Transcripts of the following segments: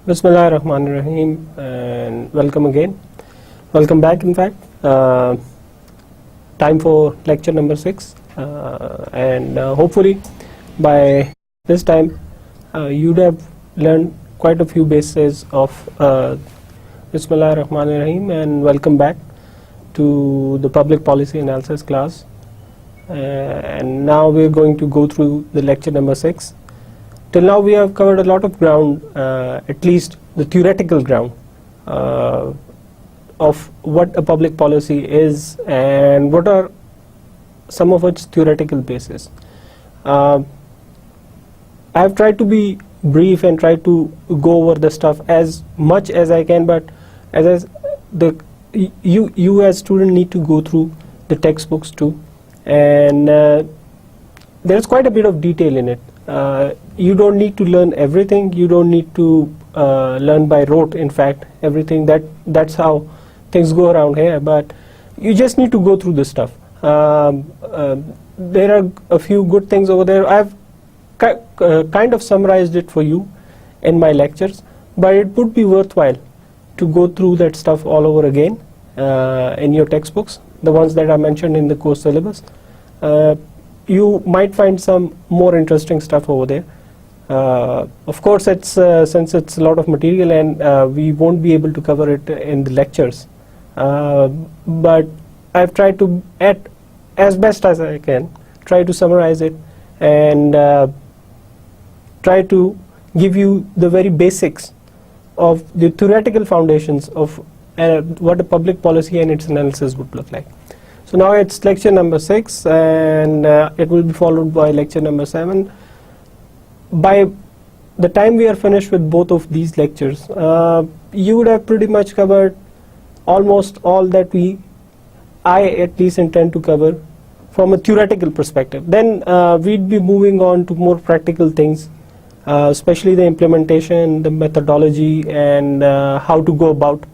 Bismillahirrahmanirrahim, and welcome again. Welcome back, in fact. Time for lecture number 6, and hopefully by this time you'd have learned quite a few bases of Bismillahirrahmanirrahim, and welcome back to the public policy analysis class. And now we're going to go through the lecture number 6. Till now we have covered a lot of ground, at least the theoretical ground of what a public policy is and what are some of its theoretical bases. I have tried to be brief and try to go over the stuff as much as I can, but you as student need to go through the textbooks too, and there's quite a bit of detail in it. You don't need to learn everything. You don't need to learn by rote, in fact, everything. That's how things go around here, but you just need to go through this stuff. There are a few good things over there. I've kind of summarized it for you in my lectures, but it would be worthwhile to go through that stuff all over again in your textbooks, the ones that are mentioned in the course syllabus. You might find some more interesting stuff over there. Of course, it's since it's a lot of material, and we won't be able to cover it in the lectures, but I've tried to, as best as I can, try to summarize it and try to give you the very basics of the theoretical foundations of what a public policy and its analysis would look like. So now it's lecture number 6, and it will be followed by lecture number 7. By the time we are finished with both of these lectures, you would have pretty much covered almost all that I at least intend to cover from a theoretical perspective. Then we'd be moving on to more practical things, especially the implementation, the methodology, and how to go about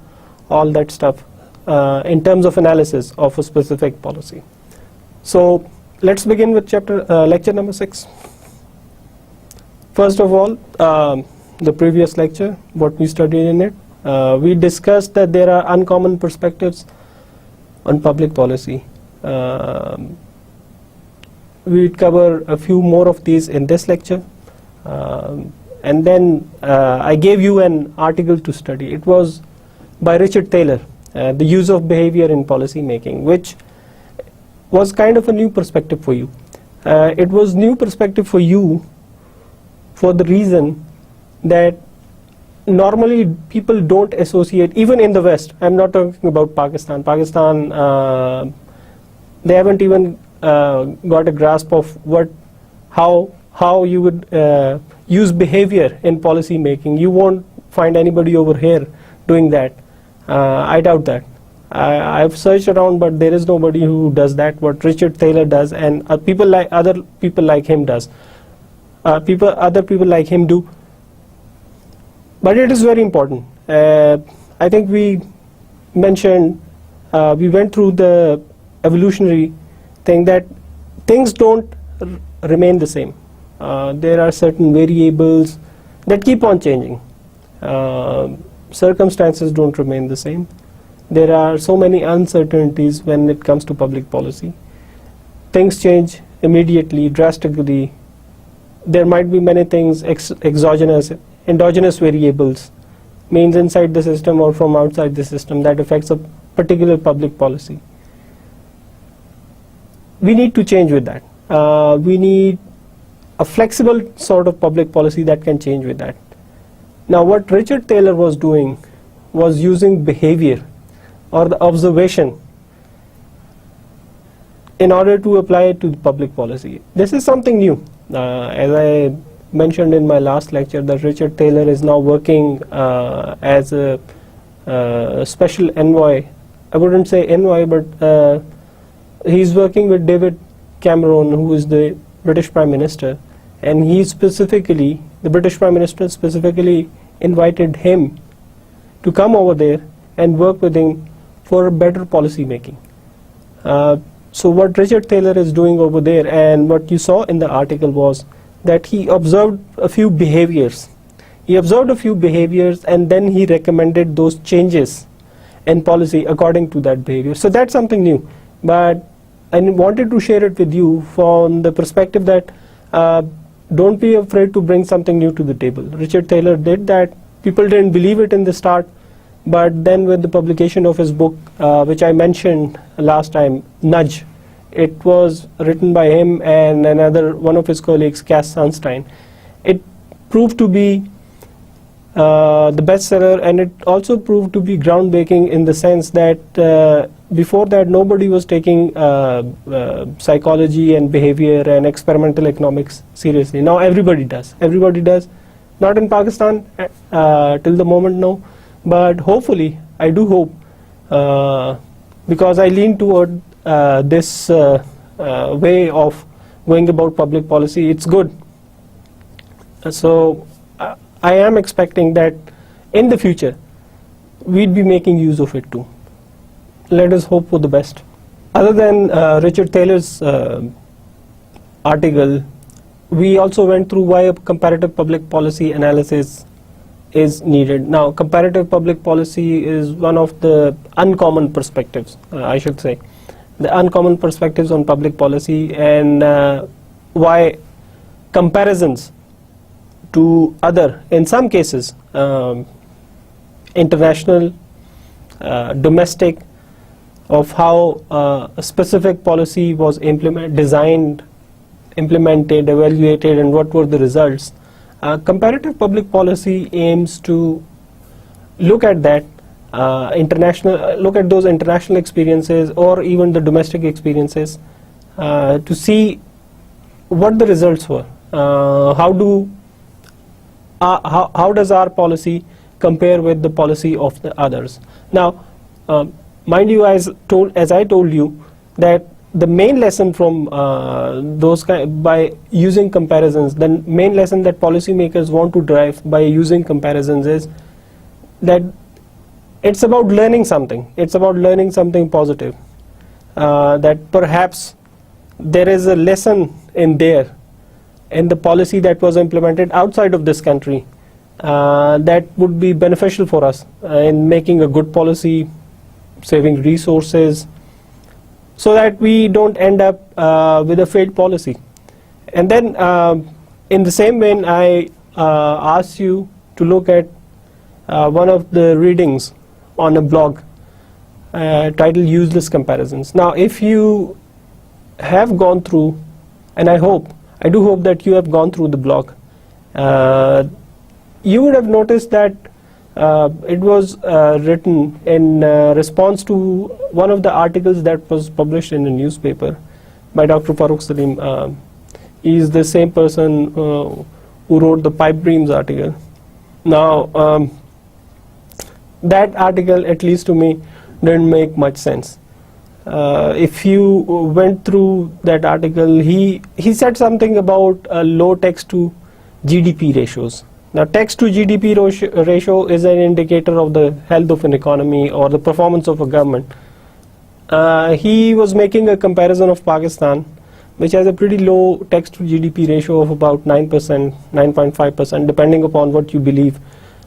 all that stuff in terms of analysis of a specific policy. So let's begin with lecture number 6. First of all, the previous lecture, what we studied in it, we discussed that there are uncommon perspectives on public policy. We'd cover a few more of these in this lecture, and then I gave you an article to study. It was by Richard Taylor, The Use of Behavior in Policy Making, which was kind of a new perspective for you. It was new perspective for you for the reason that normally people don't associate, even in the West. I'm not talking about Pakistan. They haven't even got a grasp of how you would use behavior in policy making. You won't find anybody over here doing that. I doubt that. I've searched around, but there is nobody who does that, what Richard Taylor does, and other people like him does. Other people like him do. But it is very important. I think we mentioned, we went through the evolutionary thing that things don't remain the same. There are certain variables that keep on changing. Circumstances don't remain the same. There are so many uncertainties when it comes to public policy. Things change immediately, drastically. There might be many things, exogenous, endogenous variables, means inside the system or from outside the system, that affects a particular public policy. We need to change with that. We need a flexible sort of public policy that can change with that. Now, what Richard Taylor was doing was using behavior or the observation in order to apply it to the public policy. This is something new. As I mentioned in my last lecture, that Richard Taylor is now working as a special envoy. I wouldn't say envoy, but he's working with David Cameron, who is the British Prime Minister, and the British Prime Minister specifically invited him to come over there and work with him for better policy making. So what Richard Taylor is doing over there, and what you saw in the article, was that he observed a few behaviors. He observed a few behaviors and then he recommended those changes in policy according to that behavior. So that's something new, but I wanted to share it with you from the perspective that don't be afraid to bring something new to the table. Richard Thaler did that. People didn't believe it in the start, but then with the publication of his book, which I mentioned last time, Nudge, it was written by him and one of his colleagues, Cass Sunstein. It proved to be the bestseller, and it also proved to be groundbreaking in the sense that before that nobody was taking psychology and behavior and experimental economics seriously. Now everybody does. Everybody does. Not in Pakistan till the moment, no. But hopefully, I do hope, because I lean toward this way of going about public policy. It's good. So I am expecting that in the future we'd be making use of it too. Let us hope for the best. Other than Richard Thaler's article, we also went through why a comparative public policy analysis is needed. Now, comparative public policy is one of the uncommon perspectives, I should say, the uncommon perspectives on public policy, and why comparisons to other, in some cases, international, domestic, of how a specific policy was designed, implemented, evaluated, and what were the results. Comparative public policy aims to look at that look at those international experiences or even the domestic experiences to see what the results were. How does our policy compare with the policy of the others? Now, mind you, as I told you, that the main lesson from by using comparisons, the main lesson that policymakers want to drive by using comparisons is that it's about learning something. It's about learning something positive. That perhaps there is a lesson in there, in the policy that was implemented outside of this country, that would be beneficial for us in making a good policy, saving resources, so that we don't end up with a failed policy. And then in the same vein, I asked you to look at one of the readings on a blog titled Useless Comparisons. Now, if you have gone through, and I do hope that you have gone through the blog, you would have noticed that it was written in response to one of the articles that was published in a newspaper by Dr. Farooq Salim. He is the same person who wrote the pipe dreams article. Now, that article, at least to me, didn't make much sense. If you went through that article, he said something about low text to GDP ratios. Now, text to GDP ratio is an indicator of the health of an economy or the performance of a government. He was making a comparison of Pakistan, which has a pretty low text to GDP ratio of about 9%, 9.5%, depending upon what you believe,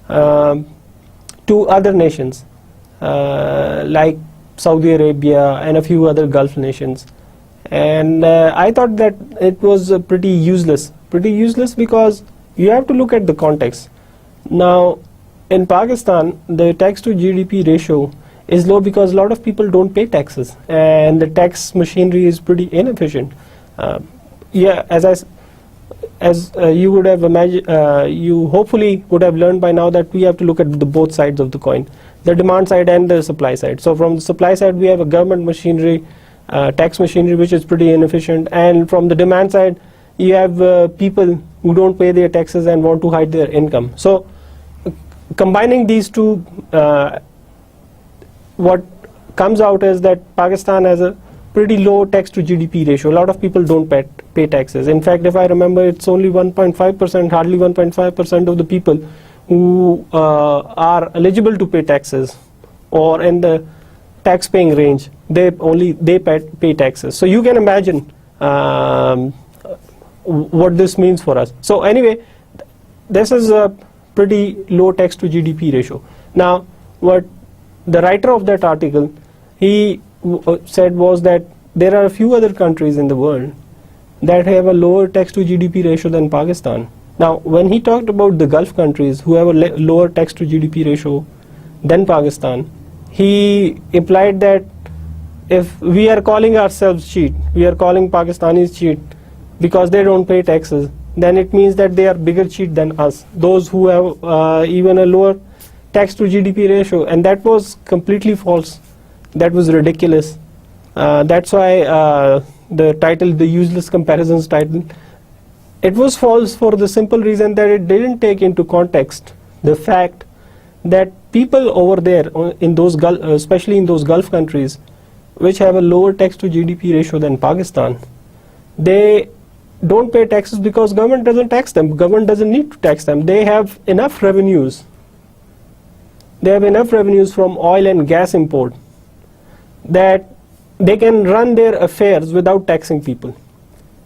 to other nations like Saudi Arabia and a few other Gulf nations. And I thought that it was pretty useless because you have to look at the context. Now, in Pakistan, the tax to GDP ratio is low because a lot of people don't pay taxes, and the tax machinery is pretty inefficient. As you would have imagined, you hopefully would have learned by now that we have to look at the both sides of the coin, the demand side and the supply side. So from the supply side, we have a government machinery, tax machinery, which is pretty inefficient, and from the demand side, you have people who don't pay their taxes and want to hide their income. So combining these two, what comes out is that Pakistan has a pretty low tax to GDP ratio. A lot of people don't pay taxes. In fact, if I remember, it's only 1.5%, hardly 1.5% of the people who are eligible to pay taxes or in the tax paying range, they pay taxes. So you can imagine what this means for us. So anyway, this is pretty low tax to GDP ratio. Now, what the writer of that article, he said was that there are a few other countries in the world that have a lower tax to GDP ratio than Pakistan. Now, when he talked about the Gulf countries who have a lower tax to GDP ratio than Pakistan, he implied that if we are calling ourselves cheat, we are calling Pakistanis cheat because they don't pay taxes, then it means that they are bigger cheat than us, those who have even a lower tax to GDP ratio. And that was completely false. That was ridiculous. That's why the title, the useless comparisons title, it was false for the simple reason that it didn't take into context the fact that people over there in those especially in those Gulf countries which have a lower tax to GDP ratio than Pakistan, they don't pay taxes because government doesn't tax them. Government doesn't need to tax them. They have enough revenues. They have enough revenues from oil and gas import that they can run their affairs without taxing people.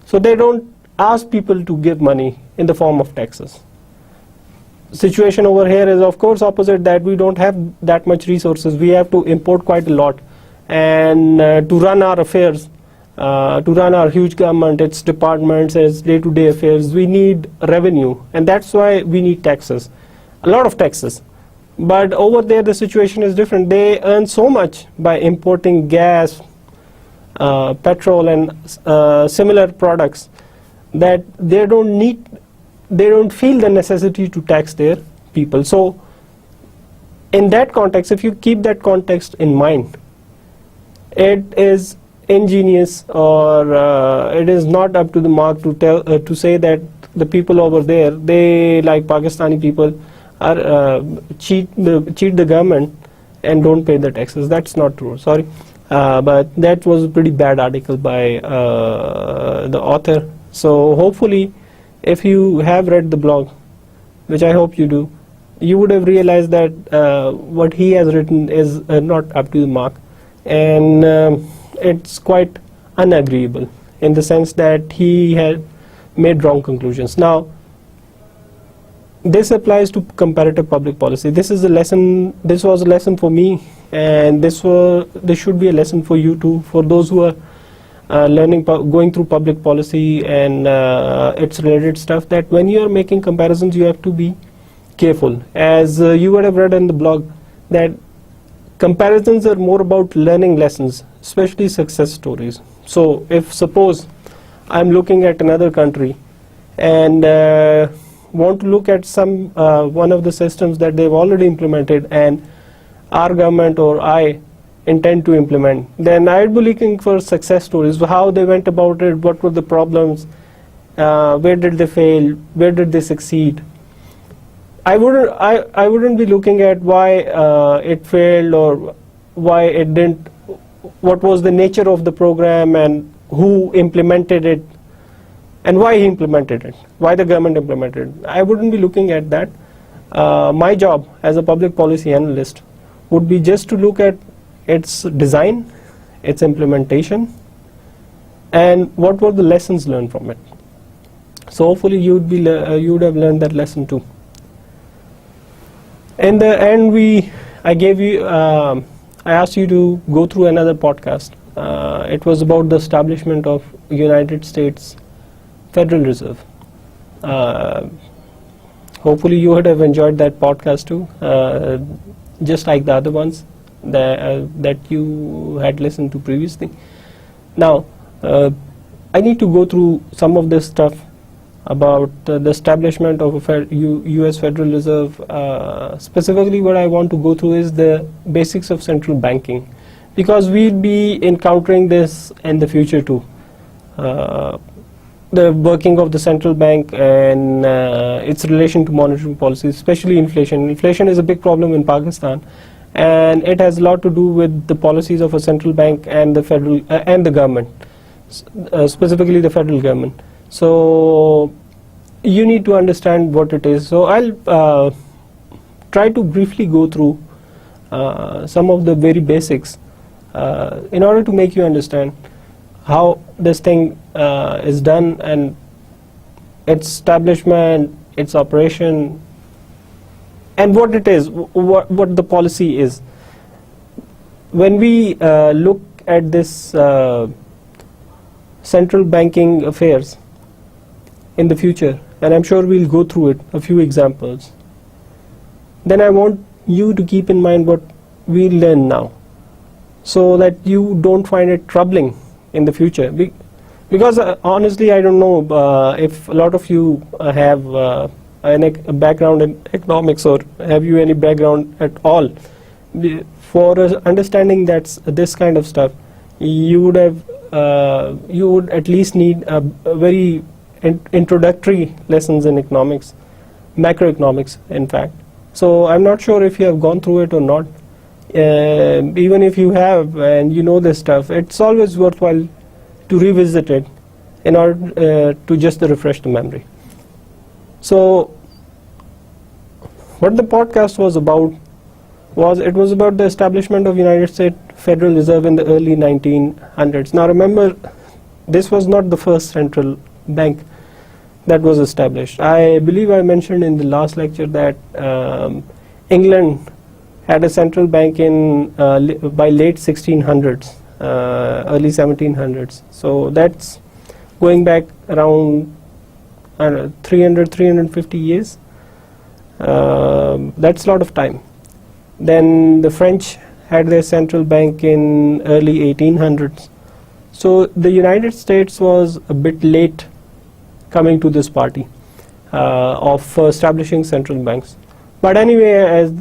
So they don't ask people to give money in the form of taxes. Situation over here is of course opposite, that we don't have that much resources. We have to import quite a lot, and to run our affairs, to run our huge government, its departments, its day-to-day affairs, we need revenue, and that's why we need taxes, a lot of taxes. But over there the situation is different. They earn so much by importing gas, petrol and similar products that they don't feel the necessity to tax their people. So in that context, if you keep that context in mind, it is ingenious, or it is not up to the mark to say that the people over there, they, like Pakistani people, are cheat the government and don't pay the taxes. That's not true. Sorry, but that was a pretty bad article by the author. So hopefully, if you have read the blog, which I hope you do, you would have realized that what he has written is not up to the mark, and it's quite unagreeable in the sense that he had made wrong conclusions. Now, this applies to comparative public policy. This is a lesson. This was a lesson for me, and this should be a lesson for you too, for those who are going through public policy and its related stuff, that when you are making comparisons, you have to be careful. As you would have read in the blog, that comparisons are more about learning lessons, especially success stories. So if suppose I'm looking at another country and want to look at some one of the systems that they've already implemented and our government or I intend to implement, then I'd be looking for success stories, how they went about it, what were the problems, where did they fail, where did they succeed. I wouldn't be looking at why it failed or why it didn't, what was the nature of the program and who implemented it and why he implemented it, why the government implemented it. I wouldn't be looking at that. My job as a public policy analyst would be just to look at its design, its implementation, and what were the lessons learned from it. So hopefully you would have learned that lesson too. In the end, I asked you to go through another podcast. It was about the establishment of United States Federal Reserve. Hopefully you would have enjoyed that podcast too, just like the other ones that you had listened to previously. Now, I need to go through some of this stuff about the establishment of a U.S. Federal Reserve. Specifically, what I want to go through is the basics of central banking, because we'll be encountering this in the future too. The working of the central bank and its relation to monetary policy, especially inflation. Inflation is a big problem in Pakistan, and it has a lot to do with the policies of a central bank and the federal and the government, specifically the federal government. So you need to understand what it is. So I'll try to briefly go through some of the very basics in order to make you understand how this thing is done and its establishment, its operation, and what it is, what the policy is. When we look at this central banking affairs in the future, and I'm sure we'll go through it, a few examples, then I want you to keep in mind what we learn now, so that you don't find it troubling in the future. Because honestly, I don't know if a lot of you have a background in economics, or have you any background at all. For understanding this kind of stuff, you would at least need a very introductory lessons in economics, macroeconomics in fact. So I'm not sure if you have gone through it or not. Even if you have and you know this stuff, it's always worthwhile to revisit it in order to just refresh the memory. So what the podcast was about was the establishment of United States Federal Reserve in the early 1900s. Now remember, this was not the first central bank that was established. I believe I mentioned in the last lecture that England had a central bank in by late 1600s, early 1700s. So that's going back around 350 years. That's a lot of time. Then the French had their central bank in early 1800s. So the United States was a bit late coming to this party of establishing central banks. But anyway, as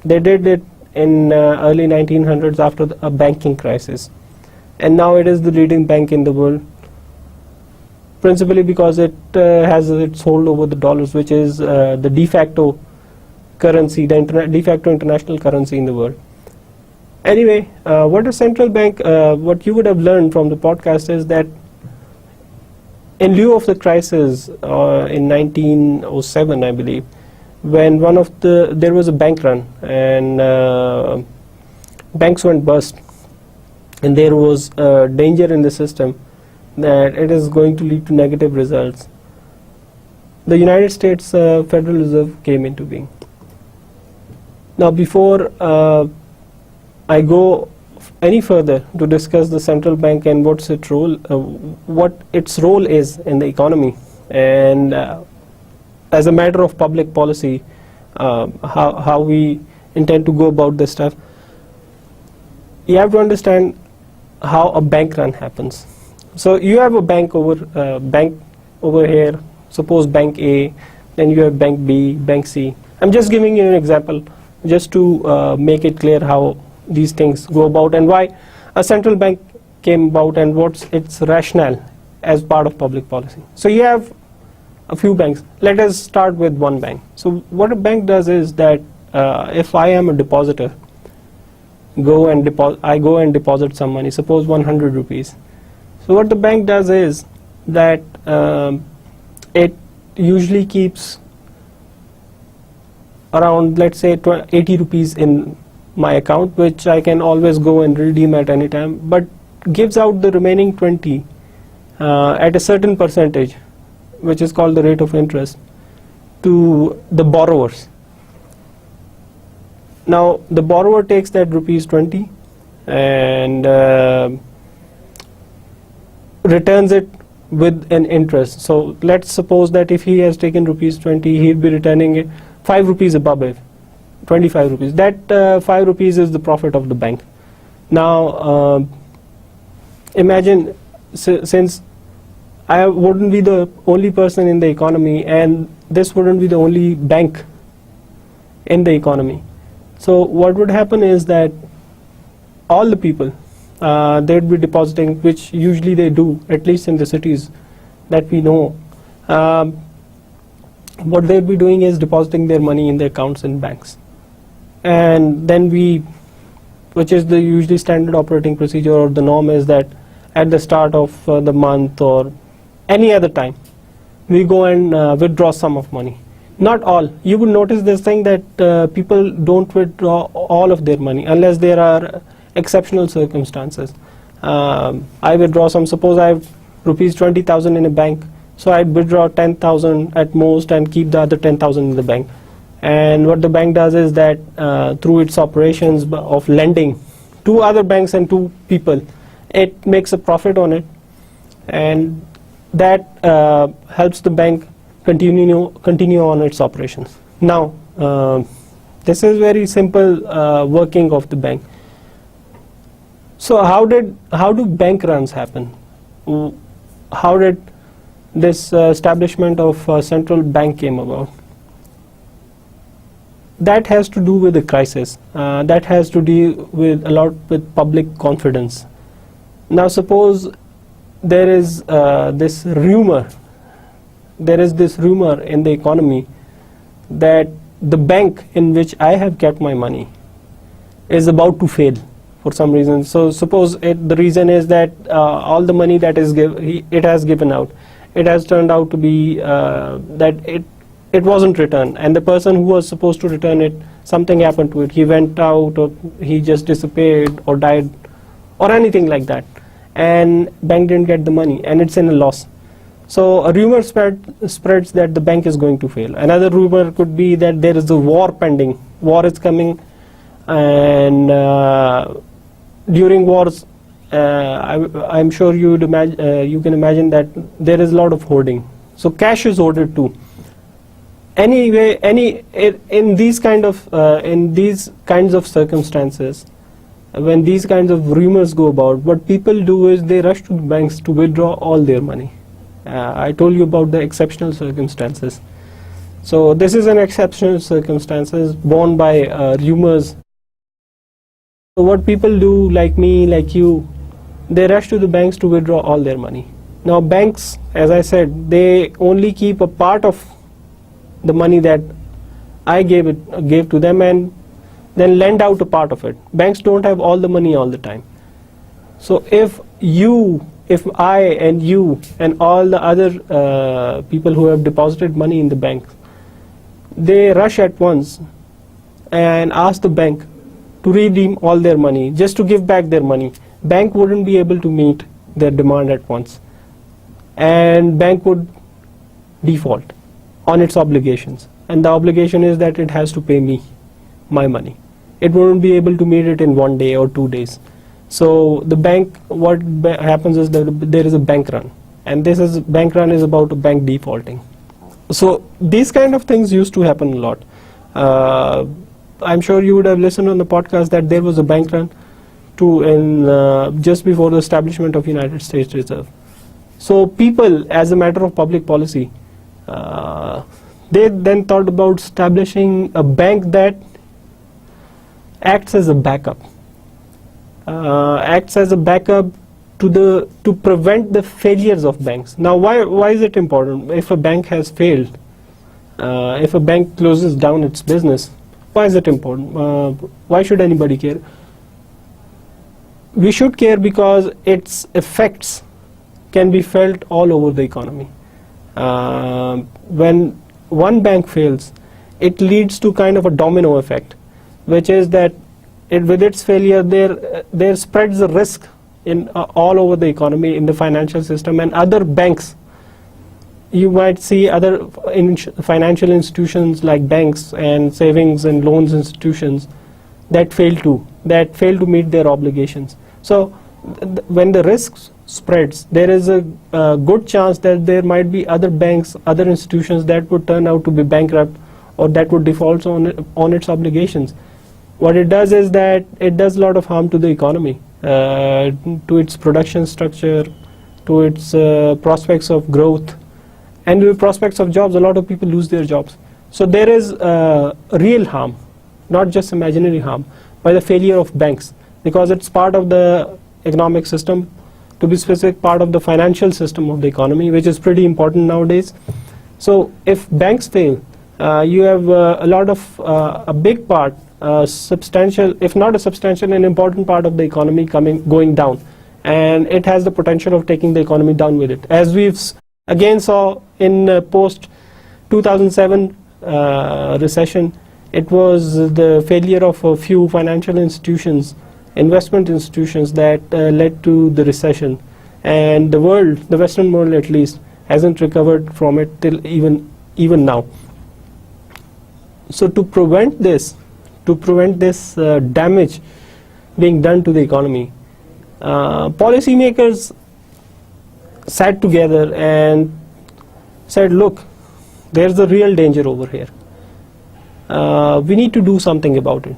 they did it in early 1900s after a banking crisis, and now it is the leading bank in the world, principally because it has its hold over the dollars, which is the de facto currency, the de facto international currency in the world. Anyway, what a central bank, what you would have learned from the podcast is that in lieu of the crisis in 1907, I believe, when there was a bank run and banks went bust, and there was danger in the system that it is going to lead to negative results, the United States Federal Reserve came into being. Now before I go any further to discuss the central bank and what its role is in the economy, and as a matter of public policy, how we intend to go about this stuff, you have to understand how a bank run happens. So you have a bank over here, suppose bank A, then you have bank B, bank C. I'm just giving you an example just to make it clear how these things go about and why a central bank came about and what's its rationale as part of public policy. So you have a few banks. Let us start with one bank. So what a bank does is that if I am a depositor, I go and deposit some money, suppose 100 rupees. So what the bank does is that it usually keeps around, let's say, 80 rupees in my account, which I can always go and redeem at any time, but gives out the remaining 20 at a certain percentage, which is called the rate of interest, to the borrowers. Now the borrower takes that rupees 20 and returns it with an interest. So let's suppose that if he has taken rupees 20, he'll be returning it 5 rupees above it, 25 rupees. That 5 rupees is the profit of the bank. Now imagine, since I wouldn't be the only person in the economy and this wouldn't be the only bank in the economy. So what would happen is that all the people, they'd be depositing, which usually they do, at least in the cities that we know. What they'd be doing is depositing their money in their accounts in banks. And then which is the usually standard operating procedure, or the norm is that at the start of the month or any other time, we go and withdraw some of money. Not all. You would notice this thing that people don't withdraw all of their money unless there are exceptional circumstances. I withdraw some, suppose I have rupees 20,000 in a bank, so I withdraw 10,000 at most and keep the other 10,000 in the bank. And what the bank does is that through its operations of lending to other banks and to people, it makes a profit on it, and that helps the bank continue on its operations. Now, this is very simple working of the bank. So how do bank runs happen? How did this establishment of central bank came about? That has to do with the crisis. That has to do with a lot with public confidence. Now suppose there is this rumor in the economy that the bank in which I have kept my money is about to fail for some reason. So suppose the reason is that all the money that it has given out, it has turned out to be that it wasn't returned, and the person who was supposed to return it, something happened to it. He went out, or he just disappeared or died or anything like that, and bank didn't get the money and it's in a loss. So a rumor spreads that the bank is going to fail. Another rumor could be that there is a war pending. War is coming, and during wars, I'm sure you can imagine that there is a lot of hoarding. So cash is hoarded too. Anyway, in these kinds of circumstances, when these kinds of rumors go about, what people do is they rush to the banks to withdraw all their money. I told you about the exceptional circumstances. So this is an exceptional circumstances born by rumors. So what people do, like me, like you, they rush to the banks to withdraw all their money. Now banks, as I said, they only keep a part of the money that I gave to them, and then lend out a part of it. Banks don't have all the money all the time. So if I and you and all the other people who have deposited money in the bank, they rush at once and ask the bank to redeem all their money, just to give back their money, bank wouldn't be able to meet their demand at once, and bank would default on its obligations, and the obligation is that it has to pay me my money. It wouldn't be able to meet it in 1 day or 2 days. So the bank, what happens is that there is a bank run, and bank run is about a bank defaulting. So these kind of things used to happen a lot. I'm sure you would have listened on the podcast that there was a bank run just before the establishment of United States Reserve. So people, as a matter of public policy, they then thought about establishing a bank that acts as a backup. To prevent the failures of banks. Now why is it important? If a bank has failed, if a bank closes down its business, why is it important? Why should anybody care? We should care because its effects can be felt all over the economy. When one bank fails, it leads to kind of a domino effect, which is that with its failure, there spreads the risk in all over the economy, in the financial system, and other banks. You might see other financial institutions like banks and savings and loans institutions that fail to meet their obligations. So when the risk spreads, there is a good chance that there might be other banks, other institutions that would turn out to be bankrupt, or that would default on its obligations. What it does is that it does a lot of harm to the economy, to its production structure, to its prospects of growth, and the prospects of jobs. A lot of people lose their jobs. So there is real harm, not just imaginary harm, by the failure of banks, because it's part of the economic system, to be specific, part of the financial system of the economy, which is pretty important nowadays. So if banks fail, you have a big part, substantial, if not a substantial, an important part of the economy going down, and it has the potential of taking the economy down with it, as we've again saw in post 2007 recession. It was the failure of a few financial institutions, investment institutions, that led to the recession, and the Western world at least, hasn't recovered from it till even now. So to prevent this damage being done to the economy, policymakers sat together and said, look, there's a real danger over here. We need to do something about it.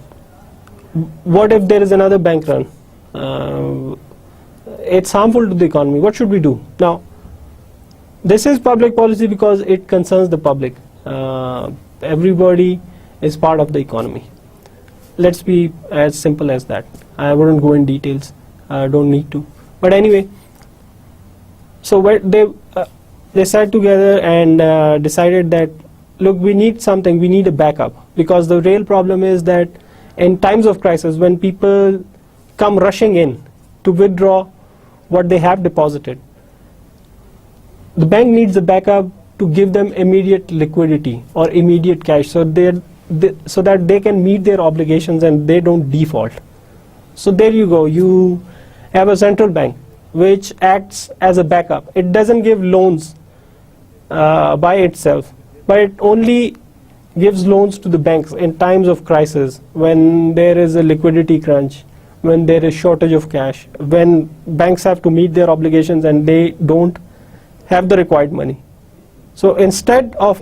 What if there is another bank run? It's harmful to the economy. What should we do? Now, this is public policy because it concerns the public. Everybody is part of the economy. Let's be as simple as that. I wouldn't go in details. I don't need to. But anyway, so they sat together and decided that, look, we need something. We need a backup, because the real problem is that in times of crisis, when people come rushing in to withdraw what they have deposited, the bank needs a backup to give them immediate liquidity or immediate cash, so that they can meet their obligations and they don't default. So there you go. You have a central bank which acts as a backup. It doesn't give loans by itself, but it only gives loans to the banks in times of crisis, when there is a liquidity crunch, when there is shortage of cash, when banks have to meet their obligations and they don't have the required money. So instead of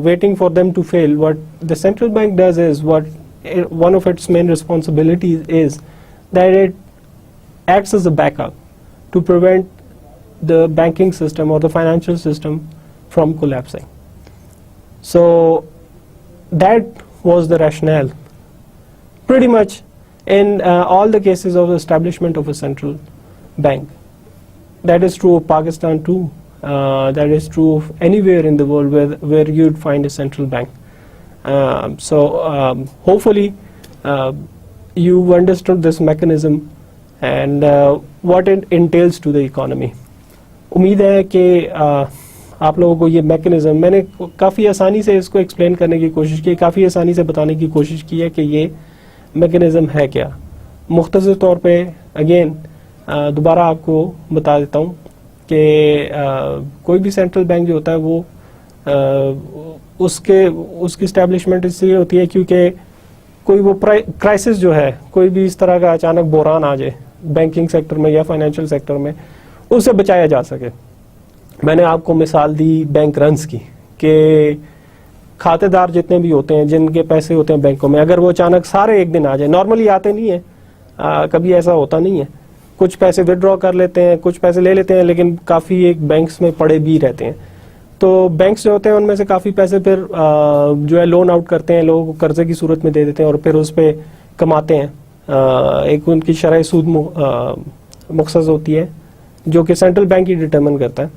waiting for them to fail, what the central bank does is, one of its main responsibilities is that it acts as a backup to prevent the banking system or the financial system from collapsing. So that was the rationale, pretty much, in all the cases of the establishment of a central bank. That is true of Pakistan too. That is true of anywhere in the world where you'd find a central bank. So hopefully you understood this mechanism and what it entails to the economy. امید ہے کہ آپ لوگوں کو یہ mechanism, میں نے کافی آسانی سے اس کو ایکسپلین کرنے کی کوشش کی، کافی آسانی سے بتانے کی کوشش کی ہے کہ یہ میکنزم ہے کیا. مختصر طور پہ اگین دوبارہ آپ کو بتا دیتا ہوں کہ کوئی بھی سینٹرل بینک جو ہوتا ہے وہ اس کی اسٹیبلشمنٹ اس لیے ہوتی ہے کیونکہ کوئی وہ کرائسس جو ہے، کوئی بھی اس طرح کا اچانک بحران آ جائے بینکنگ سیکٹر میں یا فائنینشیل سیکٹر میں، اس سے بچایا جا سکے. میں نے آپ کو مثال دی بینک رنز کی کہ کھاتے دار جتنے بھی ہوتے ہیں جن کے پیسے ہوتے ہیں بینکوں میں، اگر وہ اچانک سارے ایک دن آ جائیں، نارملی آتے نہیں ہیں، کبھی ایسا ہوتا نہیں ہے، کچھ پیسے ودرا کر لیتے ہیں، کچھ پیسے لے لیتے ہیں، لیکن کافی ایک بینکس میں پڑے بھی رہتے ہیں. تو بینکس جو ہوتے ہیں ان میں سے کافی پیسے پھر جو ہے لون آؤٹ کرتے ہیں، لوگوں کو قرضے کی صورت میں دے دیتے ہیں اور پھر اس پہ کماتے ہیں. ایک ان کی شرح سود مخصص ہوتی ہے جو کہ سینٹرل بینک ہی ڈٹرمن کرتا ہے.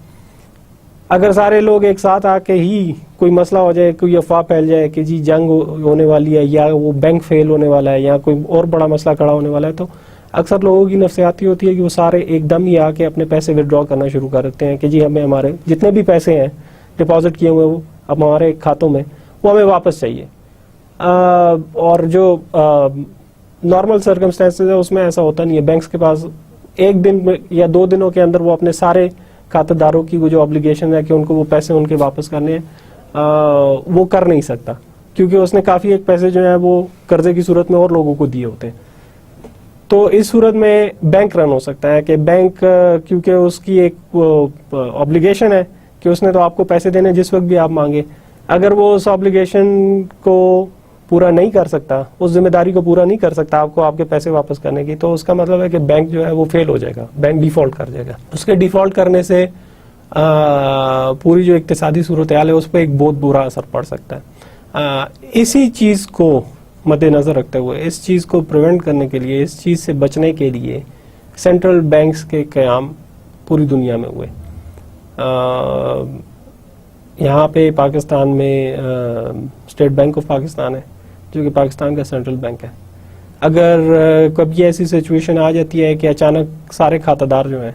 اگر سارے لوگ ایک ساتھ آ کے ہی کوئی مسئلہ ہو جائے، کوئی افواہ پھیل جائے کہ جی جنگ ہونے والی ہے یا وہ بینک فیل ہونے والا ہے یا کوئی اور بڑا مسئلہ کھڑا ہونے والا ہے، تو اکثر لوگوں کی نفسیاتی ہوتی ہے کہ وہ سارے ایک دم ہی آ کے اپنے پیسے ودرا کرنا شروع کر دیتے ہیں کہ جی ہمیں ہمارے جتنے بھی پیسے ہیں ڈپازٹ کیے ہوئے وہ اب ہمارے کھاتوں میں وہ ہمیں واپس چاہیے. اور جو نارمل سرکمسٹانسز ہے اس میں ایسا ہوتا نہیں ہے. بینکس کے پاس ایک دن یا 2 دنوں کے اندر وہ اپنے سارے کھاتہ داروں کی وہ جو آبلیگیشن ہے کہ ان کو وہ پیسے ان کے واپس کرنے ہیں وہ کر نہیں سکتا، کیونکہ اس نے کافی ایک پیسے جو ہیں وہ قرضے کی صورت میں اور لوگوں کو دیے ہوتے ہیں. تو اس صورت میں بینک رن ہو سکتا ہے کہ بینک کیونکہ اس کی ایک آبلیگیشن ہے کہ اس نے تو آپ کو پیسے دینے جس وقت بھی آپ مانگے، اگر وہ اس آبلیگیشن کو پورا نہیں کر سکتا، اس ذمہ داری کو پورا نہیں کر سکتا آپ کو آپ کے پیسے واپس کرنے کی، تو اس کا مطلب ہے کہ بینک جو ہے وہ فیل ہو جائے گا، بینک ڈیفالٹ کر جائے گا. اس کے ڈیفالٹ کرنے سے پوری جو اقتصادی صورتحال ہے اس پہ ایک بہت برا اثر پڑ سکتا ہے. اسی چیز کو مد نظر رکھتے ہوئے، اس چیز کو پریونٹ کرنے کے لیے، اس چیز سے بچنے کے لیے سینٹرل بینکس کے قیام پوری دنیا میں ہوئے. یہاں پہ پاکستان میں اسٹیٹ بینک آف پاکستان ہے جو کہ پاکستان کا سینٹرل بینک ہے. اگر کبھی ایسی سچویشن آ جاتی ہے کہ اچانک سارے کھاتہ دار جو ہیں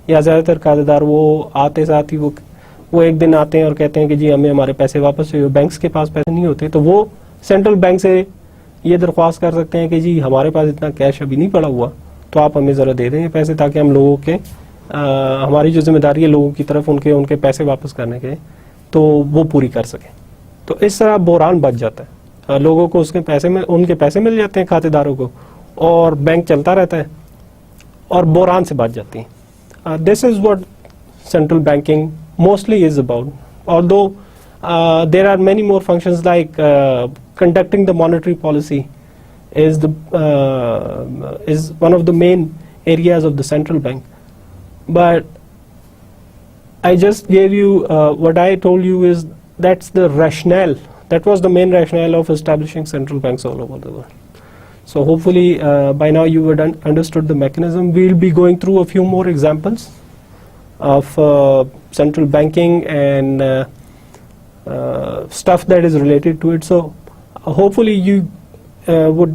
یا زیادہ تر کھاتہ دار وہ آتے ساتھ ہی وہ ایک دن آتے ہیں اور کہتے ہیں کہ جی ہمیں ہمارے پیسے واپس چاہیے، بینکس کے پاس پیسے نہیں ہوتے، تو وہ سینٹرل بینک سے یہ درخواست کر سکتے ہیں کہ جی ہمارے پاس اتنا کیش ابھی نہیں پڑا ہوا تو آپ ہمیں ذرا دے دیں یہ پیسے، تاکہ ہم لوگوں کے ہماری جو ذمہ داری ہے لوگوں کی طرف ان کے پیسے واپس کرنے کے تو وہ پوری کر سکیں. تو اس طرح بحران بچ جاتا ہے. لوگوں کو اس کے پیسے میں ان کے پیسے مل جاتے ہیں کھاتے داروں کو, اور بینک چلتا رہتا ہے اور بحران سے بچ جاتی ہیں. This is what central banking mostly is about, although there are many more functions like conducting the monetary policy is one of the main areas of the central bank. But I just gave you what I told you is that's the rationale. That was the main rationale of establishing central banks all over the world. So hopefully by now you would understood the mechanism. We'll be going through a few more examples of central banking and stuff that is related to it. So hopefully you would,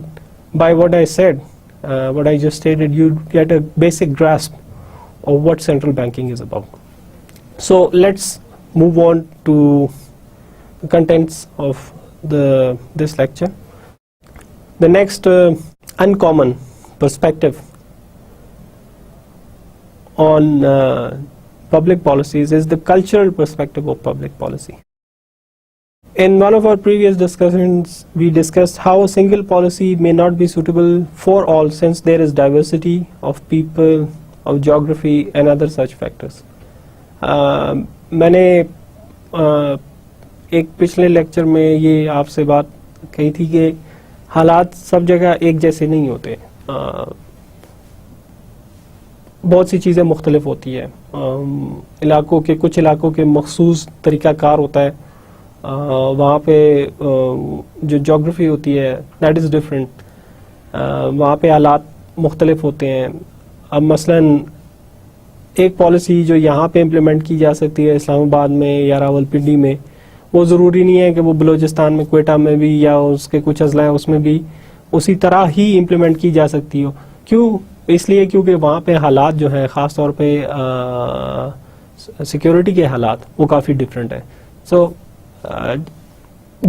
by what I said, what I just stated, you'd get a basic grasp of what central banking is about. So let's move on to the contents of this lecture. The next uncommon perspective on public policies is the cultural perspective of public policy. In one of our previous discussions, we discussed how a single policy may not be suitable for all since there is diversity of people, of geography and other such factors. میں نے ایک پچھلے lecture میں یہ آپ سے بات کہی تھی کہ حالات سب جگہ ایک جیسے نہیں ہوتے, بہت سی چیزیں مختلف ہوتی ہیں, علاقوں کے کچھ علاقوں کے مخصوص طریقہ کار ہوتا ہے, وہاں پہ جو جیوگرافی ہوتی ہے دیٹ از ڈفرینٹ, وہاں پہ حالات مختلف ہوتے ہیں. اب مثلاً ایک پالیسی جو یہاں پہ امپلیمنٹ کی جا سکتی ہے اسلام آباد میں یا راول پنڈی میں, وہ ضروری نہیں ہے کہ وہ بلوچستان میں کوئٹہ میں بھی یا اس کے کچھ اضلاع اس میں بھی اسی طرح ہی امپلیمنٹ کی جا سکتی ہو. کیوں؟ اس لیے کیونکہ وہاں پہ حالات جو ہیں خاص طور پہ سیکیورٹی کے حالات وہ کافی ڈفرینٹ ہیں. سو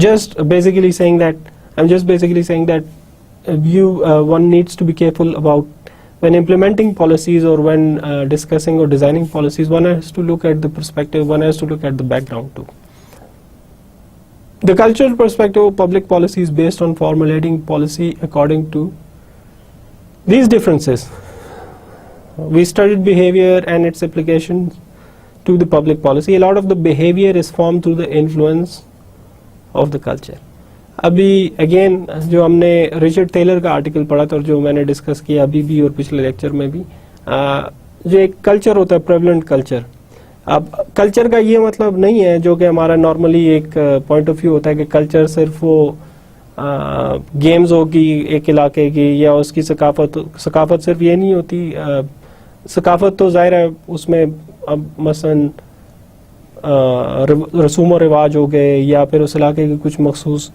just basically saying that one needs to be careful about when implementing policies or when discussing or designing policies. One has to look at the perspective, one has to look at the background too. The cultural perspective of public policy is based on formulating policy according to these differences. We studied behavior and its applications to the public policy. A lot of the behavior is formed through the influence of the culture. ابھی again جو ہم نے Richard tailor کا article پڑھا تھا اور جو میں نے ڈسکس کیا ابھی بھی اور پچھلے لیکچر میں بھی, جو ایک کلچر ہوتا ہے پریولنٹ کلچر. اب کلچر کا یہ مطلب نہیں ہے جو کہ ہمارا نارملی ایک پوائنٹ آف ویو ہوتا ہے کہ کلچر صرف وہ گیمز ہوگی ایک علاقے کی یا اس کی ثقافت صرف یہ نہیں ہوتی. ثقافت تو ظاہر ہے اس میں اب مثلاً رسوم و رواج ہو گئے یا پھر اس علاقے کے کچھ مخصوص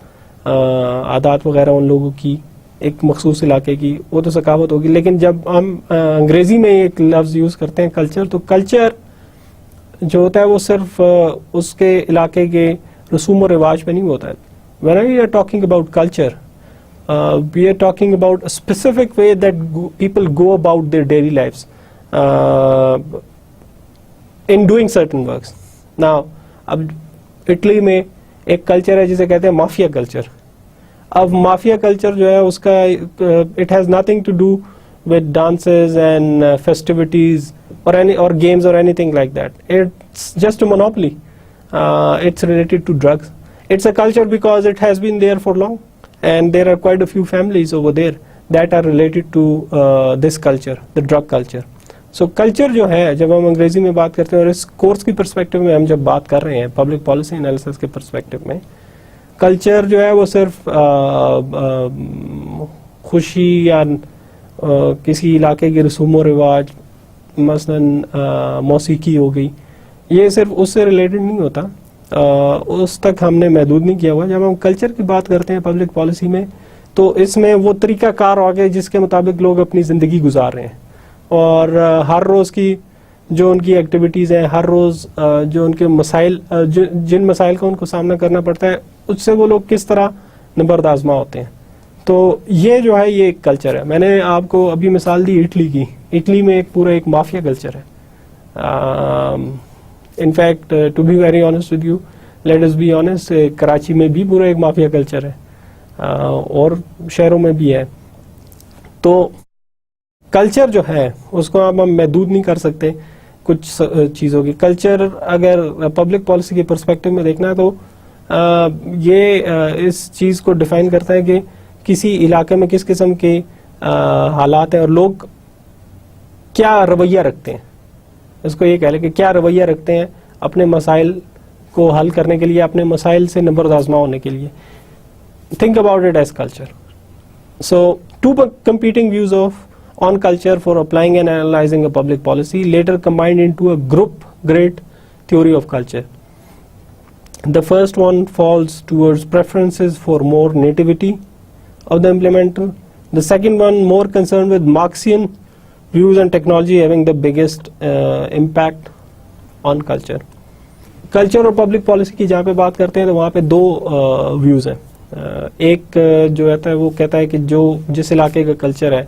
عادات وغیرہ ان لوگوں کی ایک مخصوص علاقے کی, وہ تو ثقافت ہوگی. لیکن جب ہم انگریزی میں ایک لفظ یوز کرتے ہیں کلچر, تو کلچر جو ہوتا ہے وہ صرف اس کے علاقے کے رسوم و رواج پہ نہیں ہوتا ہے. When we are talking about culture, we are talking about a specific way that people go about their daily lives in doing certain works. Now, اب اٹلی میں ایک کلچر ہے جسے کہتے ہیں مافیا کلچر. اب مافیا کلچر جو ہے اس کا it has nothing to do with dances and festivities اور گیمز اور anything like that. It's just a monopoly. It's related to drugs. It's a culture because it has been there for long, and there are quite a few families over there that are related to this culture, the drug culture. So culture جو ہے جب ہم انگریزی میں بات کرتے ہیں اور اس کورس کی پرسپیکٹو میں ہم جب بات کر رہے ہیں پبلک پالیسی انالیسس کے پرسپیکٹو میں, کلچر جو ہے وہ صرف خوشی یا کسی علاقے کے رسوم و رواج مثلاً موسیقی ہو گئی, یہ صرف اس سے ریلیٹڈ نہیں ہوتا, اس تک ہم نے محدود نہیں کیا ہوا. جب ہم کلچر کی بات کرتے ہیں پبلک پالیسی میں تو اس میں وہ طریقہ کار آ گئے جس کے مطابق لوگ اپنی زندگی گزار رہے ہیں, اور ہر روز کی جو ان کی ایکٹیویٹیز ہیں, ہر روز جو ان کے مسائل جن مسائل کا ان کو سامنا کرنا پڑتا ہے اس سے وہ لوگ کس طرح نبرد آزما ہوتے ہیں. تو یہ جو ہے یہ ایک کلچر ہے. میں نے آپ کو ابھی مثال دی اٹلی کی. اٹلی میں ایک پورا ایک مافیا کلچر ہے. In fact, to be very honest with you, let us be honest, Karachi میں بھی پورا ایک مافیا کلچر ہے. اور شہروں میں بھی ہے. تو کلچر جو ہے اس کو ہم محدود نہیں کر سکتے کچھ چیزوں کی. کلچر اگر پبلک پالیسی کے پرسپیکٹو میں دیکھنا ہے تو یہ اس چیز کو ڈیفائن کرتا ہے کہ کسی علاقے میں کس قسم کے حالات ہیں اور لوگ کیا رویہ رکھتے ہیں. اس کو یہ کہہ لیں کہ کیا رویہ رکھتے ہیں اپنے مسائل کو حل کرنے کے لیے, اپنے مسائل سے نبرد آزما ہونے کے لیے. Think about it as culture. So to competing views on culture for applying and analyzing a public policy later combined into a group grid theory of culture. The first one falls towards preferences for more nativity of the implementer. The second one more concerned with Marxian views and technology having the biggest impact on culture. Culture اور public policy کی جہاں پہ بات کرتے ہیں تو وہاں پہ دو ویوز ہیں. ایک جو رہتا ہے وہ کہتا ہے کہ جو جس علاقے کا کلچر ہے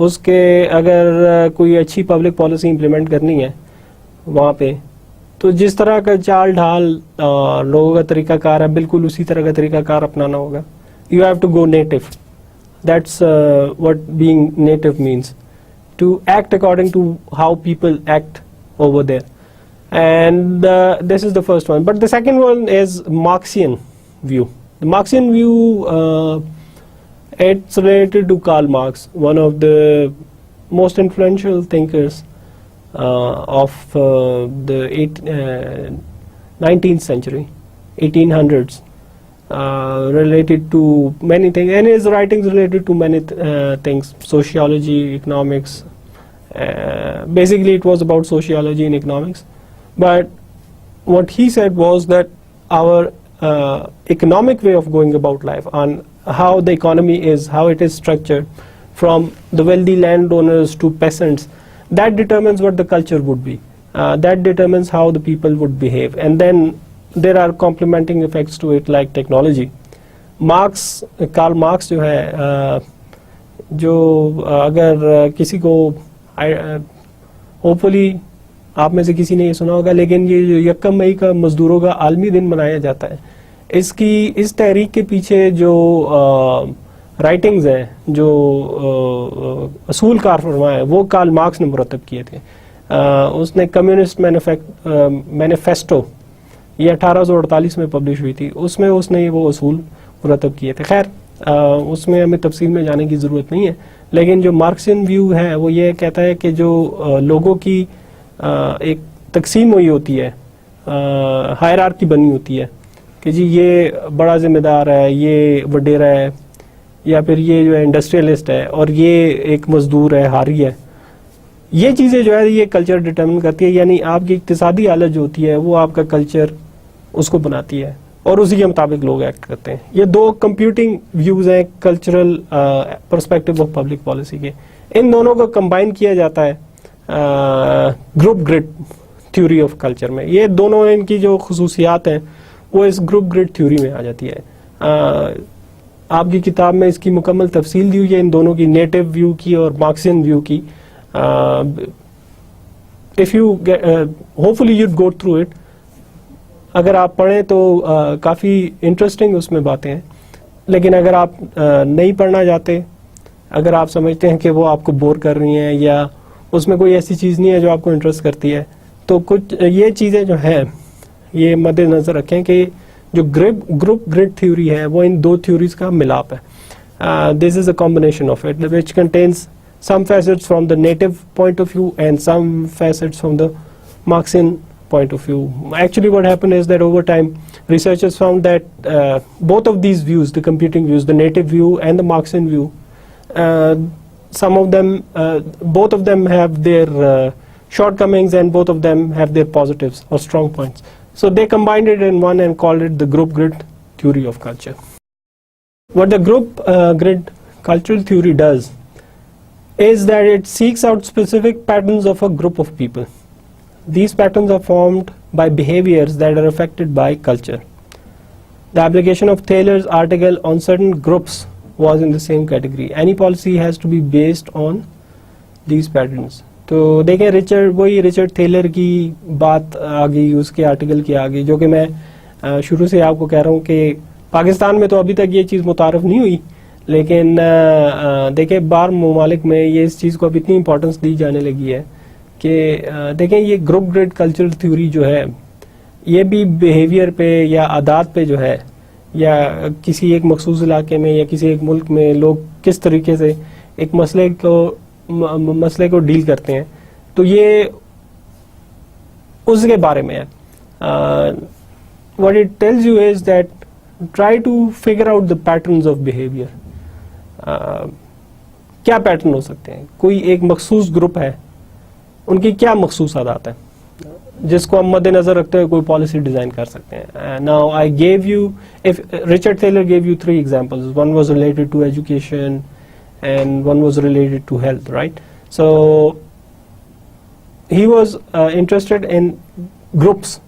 اس کے اگر کوئی اچھی پبلک پالیسی امپلیمنٹ کرنی ہے وہاں پہ تو جس طرح کا چال ڈھال لوگوں کا طریقہ کار ہے بالکل اسی طرح کا طریقہ کار اپنانا ہوگا. You have to go native. That's what being native means, to act according to how people act over there. And this is the first one. But the second one is Marxian view. The Marxian view, it's related to Karl Marx, one of the most influential thinkers of the 19th century, 1800s, related to many things, and his writings related to many things, sociology, economics. Basically it was about sociology and economics. But what he said was that our economic way of going about life, on how the economy is, how it is structured, from the wealthy landowners to peasants, that determines what the culture would be. That determines how the people would behave. And then there are complementing effects to it like technology. Karl Marx جو ہے جو اگر کسی کو hopefully آپ میں سے کسی نے یہ سنا ہوگا, لیکن یہ جو 1 مئی کا مزدوروں کا عالمی دن منایا جاتا ہے, اس تحریک کے پیچھے جو رائٹنگز ہیں, جو اصول کار فرما ہے, وہ کارل مارکس نے مرتب کیے تھے. اس نے کمیونسٹ مینیفیسٹو یہ 1848 میں پبلش ہوئی تھی, اس میں اس نے وہ اصول مرتب کیے تھے. خیر اس میں ہمیں تفصیل میں جانے کی ضرورت نہیں ہے, لیکن جو مارکسین ویو ہے وہ یہ کہتا ہے کہ جو لوگوں کی ایک تقسیم ہوئی ہوتی ہے, ہائرارکی بنی ہوتی ہے کہ جی یہ بڑا ذمہ دار ہے, یہ وڈیرا ہے, یا پھر یہ جو ہے انڈسٹریلسٹ ہے, اور یہ ایک مزدور ہے, ہاری ہے. یہ چیزیں جو ہے یہ کلچر ڈٹرمن کرتی ہے, یعنی آپ کی اقتصادی حالت جو ہوتی ہے وہ آپ کا کلچر اس کو بناتی ہے اور اسی کے مطابق لوگ ایکٹ کرتے ہیں. یہ دو کمپیوٹنگ ویوز ہیں cultural perspective of public policy کے. ان دونوں کو کمبائن کیا جاتا ہے group grid theory of culture میں. یہ دونوں ان کی جو خصوصیات ہیں وہ اس گروپ گریڈ تھیوری میں آ جاتی ہے. آپ کی کتاب میں اس کی مکمل تفصیل دی ہوئی ہے ان دونوں کی, نیٹو ویو کی اور مارکسین ویو کی. if you hopefully you'd go through it. اگر آپ پڑھیں تو کافی انٹرسٹنگ اس میں باتیں ہیں, لیکن اگر آپ نہیں پڑھنا چاہتے, اگر آپ سمجھتے ہیں کہ وہ آپ کو بور کر رہی ہیں یا اس میں کوئی ایسی چیز نہیں ہے جو آپ کو انٹرسٹ کرتی ہے, تو کچھ یہ چیزیں جو ہیں یہ مد نظر رکھیں کہ جو گروپ گریڈ تھیوری ہے وہ ان دو تھیوریز کا ملاپ ہے. This is a combination of it which contains some facets from the native point of view and some facets from the Marxian point of view. Actually what happened is that over time researchers found that both of these views, the competing views, the native view and the Marxian view, some of them, both of them have their shortcomings and both of them have their positives or strong points. So they combined it in one and called it the group grid theory of culture. What the group grid cultural theory does is that it seeks out specific patterns of a group of people. These patterns are formed by behaviors that are affected by culture. The application of Taylor's article on certain groups was in the same category. Any policy has to be based on these patterns. تو دیکھیں Richard Theiler کی بات آ گئی اس کے article کی آ گئی, جو کہ میں شروع سے آپ کو کہہ رہا ہوں کہ पाकिस्तान में तो अभी तक ये चीज़ मुतारफ नहीं हुई, लेकिन देखिए बाहर ममालिक में ये इस चीज़ को अब इतनी इम्पोर्टेंस दी जाने लगी है कि देखें ये ग्रुप ग्रिड कल्चरल थ्योरी जो है ये भी बिहेवियर पे या आदात पे जो है, या किसी एक मखसूस इलाके में या किसी एक मुल्क में लोग किस तरीके से एक मसले को डील करते हैं, तो ये उसके बारे में है. What it tells you is that try to figure out the patterns of behavior. क्या पैटर्न हो सकते हैं? कोई एक मखसूस ग्रुप है, उनकी क्या मखसूस आदत है जिसको हम मद्देनजर रखते हुए कोई पॉलिसी डिजाइन कर सकते हैं. Now I gave you, if Richard Taylor gave you 3 examples. One was related to education and one was related to health, right? So he was interested in groups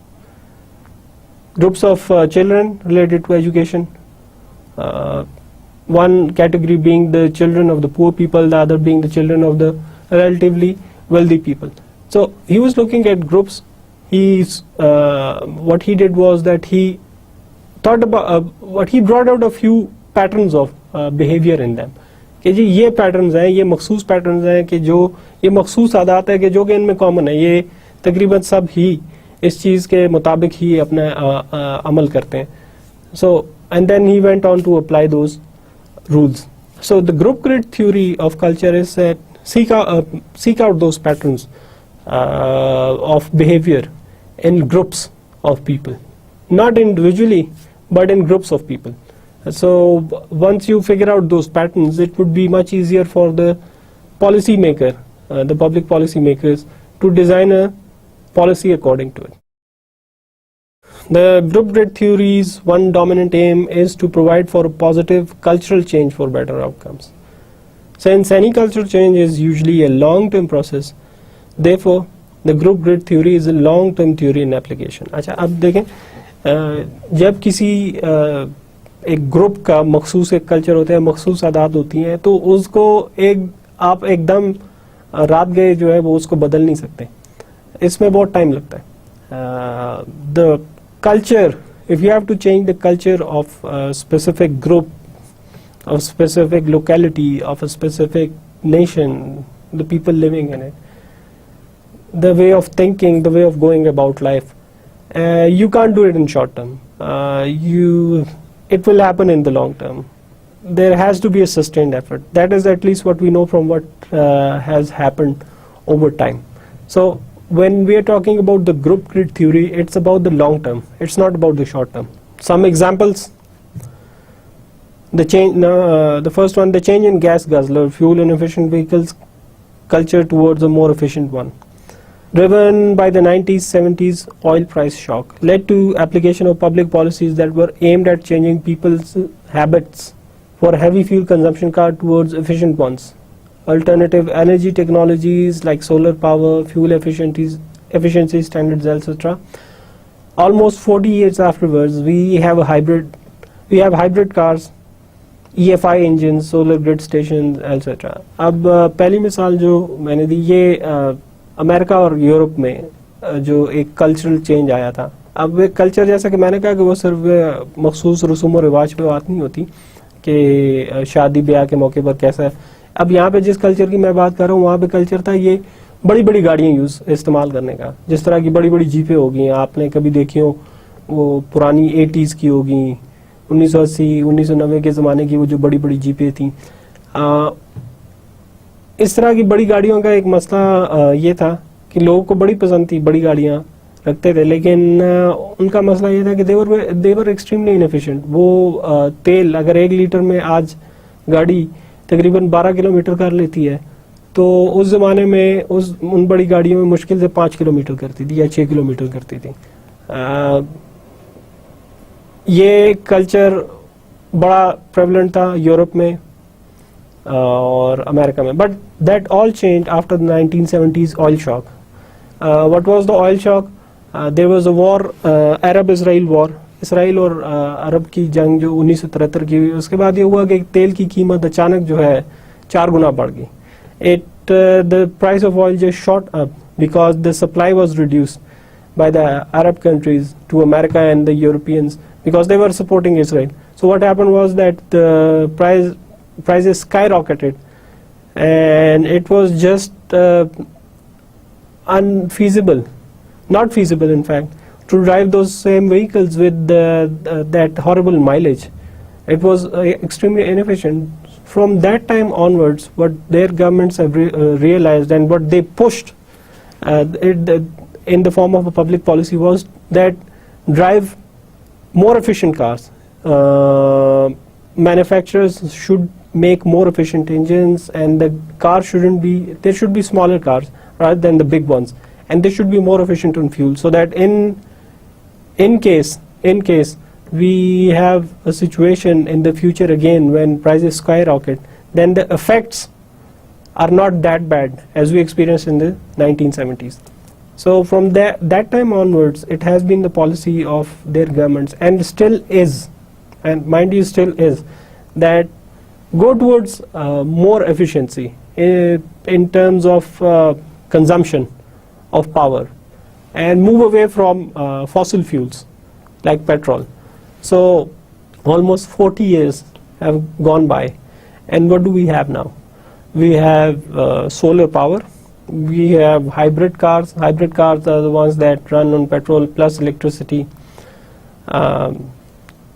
of children related to education. One category being the children of the poor people, the other being the children of the relatively wealthy people. So he was looking at groups. What he did was that he thought about what he brought out a few patterns of behavior in them. कि जी ये patterns हैं, ये मखसूस patterns हैं कि जो ये मखसूस आदत है कि जो कि इनमें कॉमन है, ये तकरीबन सब ही इस चीज़ के मुताबिक ही अपना अमल करते हैं. So and then he went on to apply those rules. So the group grid theory of culture is seek out those patterns of behavior in groups of people, not individually but in groups of people. So once you figure out those patterns, it would be much easier for the policy maker, the public policy makers, to design a policy according to it. The group grid theory's one dominant aim is to provide for a positive cultural change for better outcomes. Since any cultural change is usually a long-term process, therefore the group grid theory is a long-term theory in application. अच्छा, अब देखें जब किसी एक group का मखसूस एक culture होता है, मखसूस आदत होती हैं, तो उसको आप एकदम रात गए जो है वो उसको बदल नहीं सकते, इसमें बहुत टाइम लगता है. The culture, if you have to change the culture of specific group, of specific locality, of a specific nation, the people living in it, the way of thinking, the way of going about life, you can't do it in short term. It will happen in the long term. There has to be a sustained effort. That is at least what we know from what has happened over time. So when we are talking about the group grid theory, it's about the long term. It's not about the short term. Some examples. The first one, the change in gas guzzler, fuel inefficient vehicles culture towards a more efficient one. Driven by the 90s, 70s oil price shock, led to application of public policies that were aimed at changing people's habits for heavy fuel consumption car towards efficient ones. Alternative energy technologies like solar power, fuel efficiency standards, etc. Almost 40 years afterwards, we have hybrid cars, EFI engines, solar grid stations, etc. अब पहली मिसाल जो मैंने दी, ये America और Europe में जो एक कल्चरल चेंज आया था. अब एक कल्चर, जैसा कि मैंने कहा कि वो सिर्फ मखसूस रसूम और रिवाज पे बात नहीं होती कि शादी ब्याह के मौके पर कैसा है. अब यहाँ पे जिस कल्चर की मैं बात कर रहा हूँ, वहाँ पे कल्चर था ये बड़ी बड़ी गाड़ियाँ इस्तेमाल करने का. जिस तरह की बड़ी बड़ी जीपें होगी, आपने कभी देखी हो, वो पुरानी 80s की होगी, 1980 1990 के ज़माने की वो जो बड़ी बड़ी जीपें थी. इस तरह की बड़ी गाड़ियों का एक मसला ये था कि लोगों को बड़ी पसंद थी, बड़ी गाड़ियाँ रखते थे, लेकिन उनका मसला ये था कि देवर एक्सट्रीमली इनएफिशिएंट. वो तेल, अगर 1 लीटर में आज गाड़ी तकरीबन 12 किलोमीटर कर लेती है, तो उस ज़माने में उन बड़ी गाड़ियों में मुश्किल से 5 किलोमीटर करती थी या 6 किलोमीटर करती थी. ये कल्चर बड़ा प्रेवलेंट था यूरोप में और अमेरिका में, but that all change after the 1970s oil shock. What was the oil shock? There was a war, Arab Israel war, Israel और अरब की जंग जो 1973 की हुई. उसके बाद ये हुआ कि तेल की कीमत अचानक जो है 4 गुना बढ़ गई. The price of oil just shot up because the supply was reduced by the Arab countries to America and the Europeans because they were supporting Israel. So what happened was that the prices skyrocketed, and it was just unfeasible, not feasible in fact, to drive those same vehicles with that horrible mileage. It was extremely inefficient. From that time onwards, what their governments have realized and what they pushed in the form of a public policy was that drive more efficient cars. Manufacturers should make more efficient engines, and the car there should be smaller cars rather than the big ones, and they should be more efficient on fuel, so that in case we have a situation in the future again when prices skyrocket, then the effects are not that bad as we experienced in the 1970s. So from that time onwards, it has been the policy of their governments, and still is, and mind you still is, that go towards more efficiency in terms of consumption of power, and move away from fossil fuels like petrol. So almost 40 years have gone by, and what do we have now? We have solar power, we have hybrid cars. Hybrid cars are the ones that run on petrol plus electricity.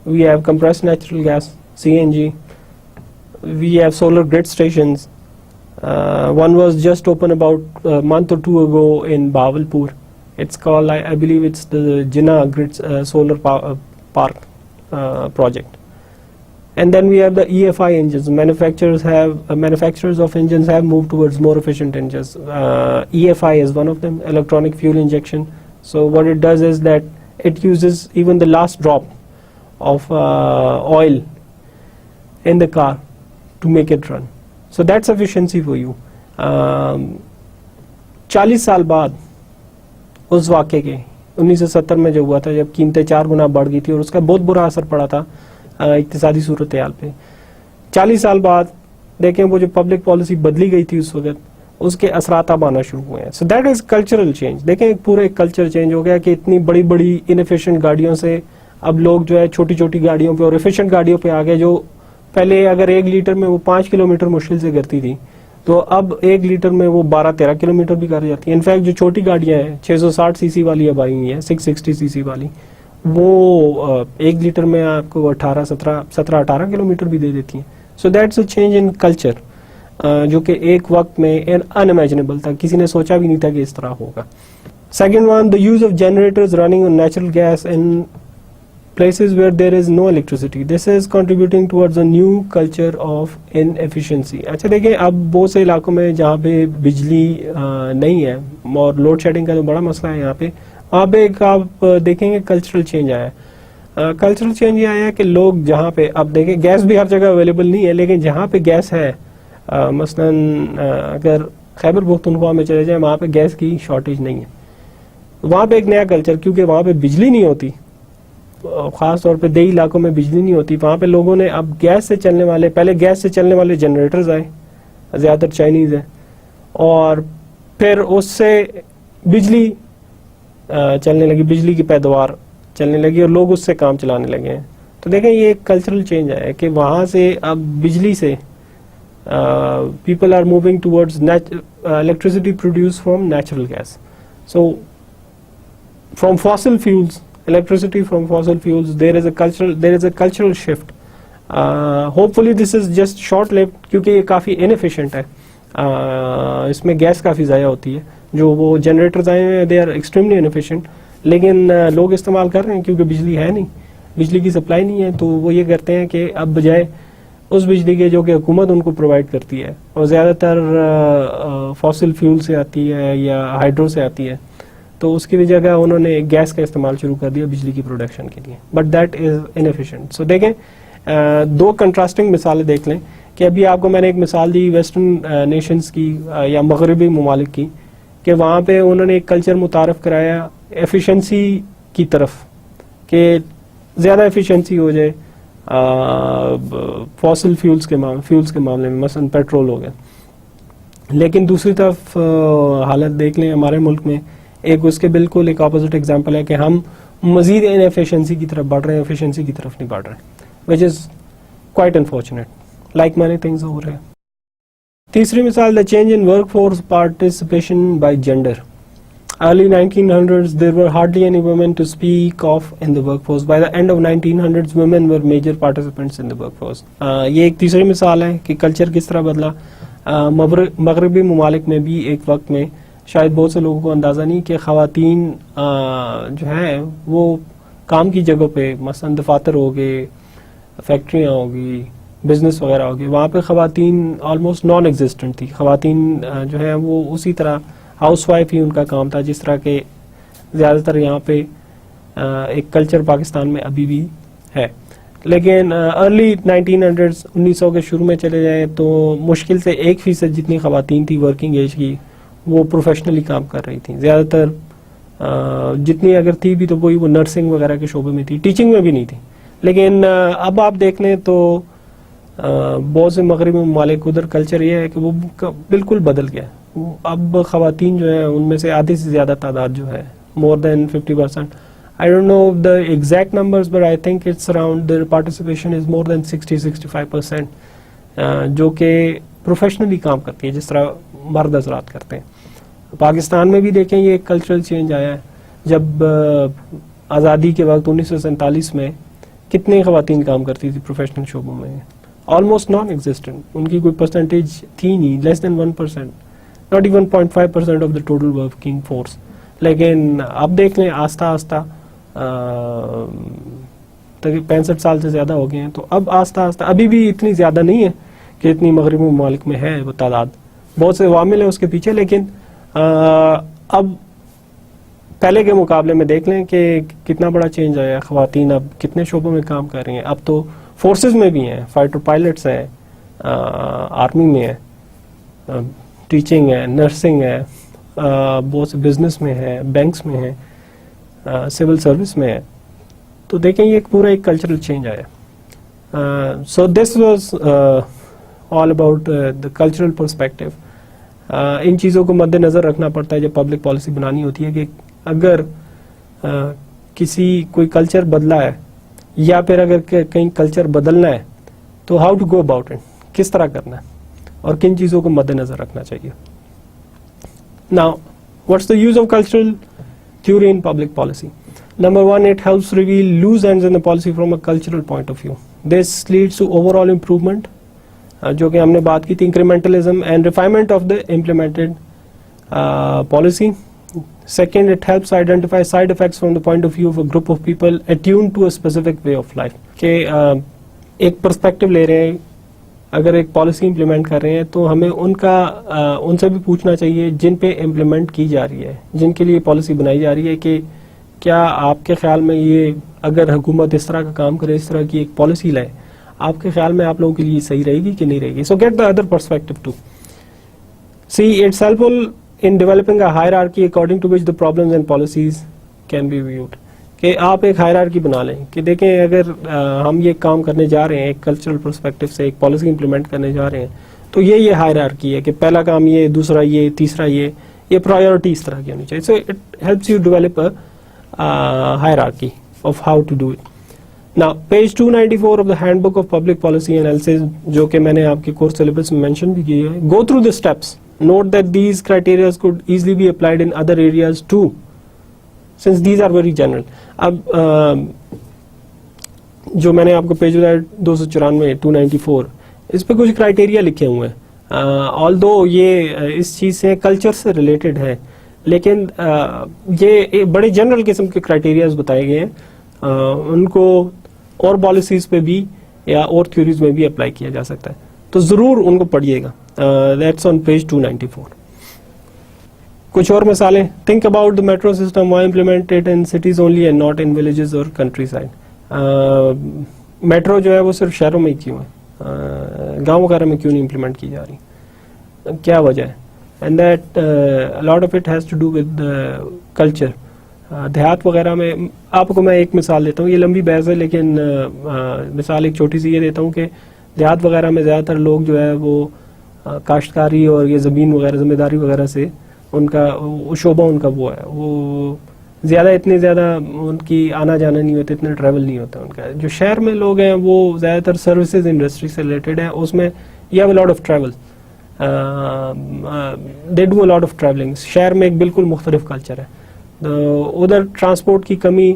We have compressed natural gas, CNG. We have solar grid stations. One was just opened about a month or two ago in Bahawalpur. It's called, I believe it's the Jinnah Grid Solar Park project. And then we have the EFI engines. Manufacturers of engines have moved towards more efficient engines. EFI is one of them, electronic fuel injection. So what it does is that it uses even the last drop of oil in the car to make it run. So that's efficiency for you. 40 साल बाद उस वाक़े के 1970 में जो हुआ था, जब कीमतें 4 गुना बढ़ गई थी और उसका बहुत बुरा असर पड़ा था इक्तिसादी सूरत हाल पे, 40 साल बाद देखें वो जो पब्लिक पॉलिसी बदली गई थी उस वक्त, उसके असरात अब आना शुरू हुए हैं. सो दैट इज़ कल्चरल चेंज. देखें एक पूरा एक कल्चर चेंज हो गया कि इतनी बड़ी बड़ी इनएफिशिएंट गाड़ियों से अब लोग जो है छोटी छोटी गाड़ियों पे और एफिशिएंट गाड़ियों पे आ गए, जो पहले अगर 1 लीटर में वो 5 किलोमीटर मुश्किल से करती थी, तो अब 1 लीटर में वो 12-13 किलोमीटर भी कर जाती है. इनफैक्ट जो छोटी गाड़ियां हैं 660 सीसी वाली अब आई हुई हैं, 660 सीसी वाली, वो 1 लीटर में आपको 17-18 किलोमीटर भी दे देती हैं. So that's a change in culture, जो कि एक वक्त में अनइमेजिनेबल था, किसी ने सोचा भी नहीं था कि इस तरह होगा. Second one, the use of generators running on natural gas in places where there is no electricity. This is contributing towards a new culture of inefficiency. अच्छा देखें, अब बहुत से इलाकों में जहाँ पे बिजली नहीं है और लोड शेडिंग का जो बड़ा मसला है यहाँ पे, वहाँ पे एक आप देखेंगे कल्चरल चेंज आया है. कल्चरल चेंज ये आया है कि लोग जहाँ पे, अब देखें गैस भी हर जगह अवेलेबल नहीं है, लेकिन जहाँ पे गैस है, मसलन अगर खैबर पख्तूनख्वा में चले जाएं, वहाँ पे गैस की शॉर्टेज नहीं है. वहाँ पे एक नया कल्चर, क्योंकि वहाँ पे बिजली नहीं होती, खास तौर पे देही इलाकों में बिजली नहीं होती, वहाँ पे लोगों ने अब गैस से चलने वाले, पहले गैस से चलने वाले जनरेटर्स आए, ज़्यादातर चाइनीज़ है, और फिर उससे बिजली चलने लगी, बिजली की पैदावार चलने लगी और लोग उससे काम चलाने लगे हैं. तो देखें ये एक कल्चरल चेंज है कि वहाँ से अब बिजली से people are moving towards electricity produced from natural gas. So from fossil fuels, electricity from fossil fuels, there is a cultural shift. Hopefully this is just short lived, क्योंकि ये काफ़ी inefficient है. इसमें गैस काफ़ी ज़ाया होती है. जो वो जनरेटर्स आए हैं they are extremely inefficient, लेकिन लोग इस्तेमाल कर रहे हैं क्योंकि बिजली है नहीं, बिजली की सप्लाई नहीं है. तो वो ये करते हैं कि अब बजाय उस बिजली के जो कि हुकूमत उनको प्रोवाइड करती है, और ज़्यादातर फॉसिल फ्यूल से आती है या हाइड्रो से आती है, तो उसकी जगह उन्होंने गैस का इस्तेमाल शुरू कर दिया बिजली की प्रोडक्शन के लिए. But that is inefficient. So देखें, दो कंट्रास्टिंग मिसालें देख लें कि अभी आपको मैंने एक मिसाल दी वेस्टर्न नेशंस की या मगरबी ममालिक की, कि वहाँ पे उन्होंने एक कल्चर मुतारफ़ कराया एफिशिएंसी की तरफ, कि ज़्यादा एफिशिएंसी हो जाए फॉसिल फ्यूल्स के मामले में, मसलन पेट्रोल हो गया. लेकिन दूसरी तरफ हालत देख लें हमारे मुल्क में, एक उसके बिल्कुल एक अपोजिट एग्जांपल है कि हम मज़ीद इनएफिशिएंसी की तरफ बढ़ रहे हैं, एफिशिएंसी की तरफ नहीं बढ़ रहे हैं. which is quite unfortunate, like many things over here. تیسری مثال, the change in workforce participation by gender. Early 1900s, there were hardly any women to speak of in the workforce. By the end of 1900s, women were major participants in the workforce. یہ ایک تیسری مثال ہے کہ culture کس طرح بدلا. مغربی ممالک میں بھی ایک وقت میں شاید بہت سے لوگوں کو اندازہ نہیں کہ خواتین جو ہیں وہ کام کی جگہ پہ مثلا دفاتر ہو گئے, فیکٹریاں ہوگی, بزنس وغیرہ ہوگی, وہاں پہ خواتین آلموسٹ نان ایگزسٹنٹ تھی. خواتین جو ہیں وہ اسی طرح ہاؤس وائف ہی ان کا کام تھا, جس طرح کہ زیادہ تر یہاں پہ ایک کلچر پاکستان میں ابھی بھی ہے. لیکن ارلی 1900s 1900 کے شروع میں چلے جائیں تو مشکل سے 1% جتنی خواتین تھی ورکنگ ایج کی وہ پروفیشنلی کام کر رہی تھیں. زیادہ تر جتنی اگر تھی بھی تو وہی وہ نرسنگ وغیرہ کے شعبے میں تھی, ٹیچنگ میں بھی نہیں تھی. لیکن اب آپ دیکھ لیں تو بہت سے مغربی ممالک ادھر کلچر یہ ہے کہ وہ بالکل بدل گیا. اب خواتین جو ہیں ان میں سے آدھی سے زیادہ تعداد جو ہے more than 50%. I don't know the exact numbers, but I think it's around, the participation is more than 60-65%, جو کہ پروفیشنلی کام کرتی ہے جس طرح مرد حضرات کرتے ہیں. پاکستان میں بھی دیکھیں یہ ایک کلچرل چینج آیا ہے. جب آزادی کے وقت 1947 میں کتنی خواتین کام کرتی تھی پروفیشنل شعبوں میں, آلموسٹ نان ایگزسٹنٹ, ان کی کوئی پرسنٹیج تھی نہیں, لیس دین 1%, not even 0.5% of the total working force. لیکن اب دیکھ لیں آہستہ آہستہ 65 سال سے زیادہ ہو گئے ہیں, تو اب آہستہ آہستہ ابھی بھی اتنی زیادہ نہیں ہے کہ اتنی مغربی ممالک میں ہے وہ تعداد, بہت سے عوامل ہیں اس کے پیچھے. لیکن اب پہلے کے مقابلے میں دیکھ لیں کہ کتنا بڑا چینج آیا ہے. خواتین اب کتنے شعبوں میں کام کر رہی ہیں. اب تو فورسز میں بھی ہیں, فائٹر پائلٹس ہیں, آرمی میں ہیں, ٹیچنگ ہے, نرسنگ ہے, بہت سے بزنس میں ہے, بینکس میں ہے, سول سروس میں ہے. تو دیکھیں یہ پورا ایک کلچرل چینج آیا. So this was all about the cultural perspective. ان چیزوں کو مد نظر رکھنا پڑتا ہے جب پبلک پالیسی بنانی ہوتی ہے کہ اگر کوئی کلچر بدلا ہے یا پھر اگر کہیں کلچر بدلنا ہے تو how to go about it, کس طرح کرنا ہے اور کن چیزوں کو مد نظر رکھنا چاہیے. Now, what's the use of cultural theory in public policy? Number one, it helps reveal loose ends in the policy from a cultural point of view. This leads to overall improvement, جو کہ ہم نے بات کی تھی, incrementalism and refinement of the implemented policy. Second, it helps identify side effects from the point of view of a group of people attuned to a specific way of life. کہ ایک perspective لے رہے ہیں, اگر ایک policy implement کر رہے ہیں تو ہمیں ان سے بھی پوچھنا چاہیے جن پہ امپلیمنٹ کی جا رہی ہے, جن کے لیے پالیسی بنائی جا رہی ہے, کہ کیا آپ کے خیال میں یہ اگر حکومت اس طرح کا کام کرے, اس طرح کی ایک پالیسی لائے, آپ کے خیال میں آپ لوگوں کے لیے صحیح رہے گی کہ نہیں رہے گی. So get the other perspective too. See it's helpful in developing a hierarchy according to which the problems and policies can be viewed. کہ آپ ایک ہائرارکی بنا لیں کہ دیکھیں اگر ہم یہ کام کرنے جا رہے ہیں ایک کلچرل پرسپیکٹو سے, ایک پالیسی امپلیمنٹ کرنے جا رہے ہیں, تو یہ ہائرارکی ہے کہ پہلا کام یہ, دوسرا یہ, تیسرا یہ پرائیورٹی اس طرح کی ہونی چاہیے. So it helps you develop a hierarchy of how to do it. Now, page 294 of the Handbook of Public Policy Analysis, جو کہ میں نے آپ کے کورس سلیبس میں مینشن بھی کی ہے, go through the steps. Note that these criteria could easily be applied in other areas too, since these are very general. اب جو میں نے آپ کو پیج 294 294 اس پہ کچھ کرائٹیریا لکھے ہوئے ہیں, although یہ اس چیز سے کلچر سے ریلیٹڈ ہے, لیکن یہ بڑے جنرل قسم کے کرائٹیریاز بتائے گئے ہیں, ان کو اور پالیسیز پہ بھی یا اور تھیوریز میں بھی اپلائی کیا جا سکتا ہے, تو ضرور ان کو پڑھیے گا. That's on page 294. کچھ اور مثالیں. Think about the metro system, why implemented in cities only and not in villages or countryside. Metro جو ہے وہ صرف شہروں میں ہی کیوں ہے, گاؤں وغیرہ میں کیوں نہیں امپلیمنٹ کی جا رہی, کیا وجہ ہے؟ And that lot of it has to do with culture. دیہات وغیرہ میں آپ کو میں ایک مثال دیتا ہوں, یہ لمبی بحث ہے لیکن مثال ایک چھوٹی سی یہ دیتا ہوں کہ دیہات وغیرہ میں زیادہ تر لوگ جو ہے وہ کاشتکاری اور یہ زمین وغیرہ ذمہ داری وغیرہ سے ان کا شعبہ ان کا وہ ہے, وہ زیادہ اتنے زیادہ ان کی آنا جانا نہیں ہوتا, اتنا ٹریول نہیں ہوتا ان کا. جو شہر میں لوگ ہیں وہ زیادہ تر سروسز انڈسٹری سے ریلیٹڈ ہیں, اس میں you have a lot of travel, they do a lot of travelling. شہر میں ایک بالکل مختلف کلچر ہے. ادھر ٹرانسپورٹ کی کمی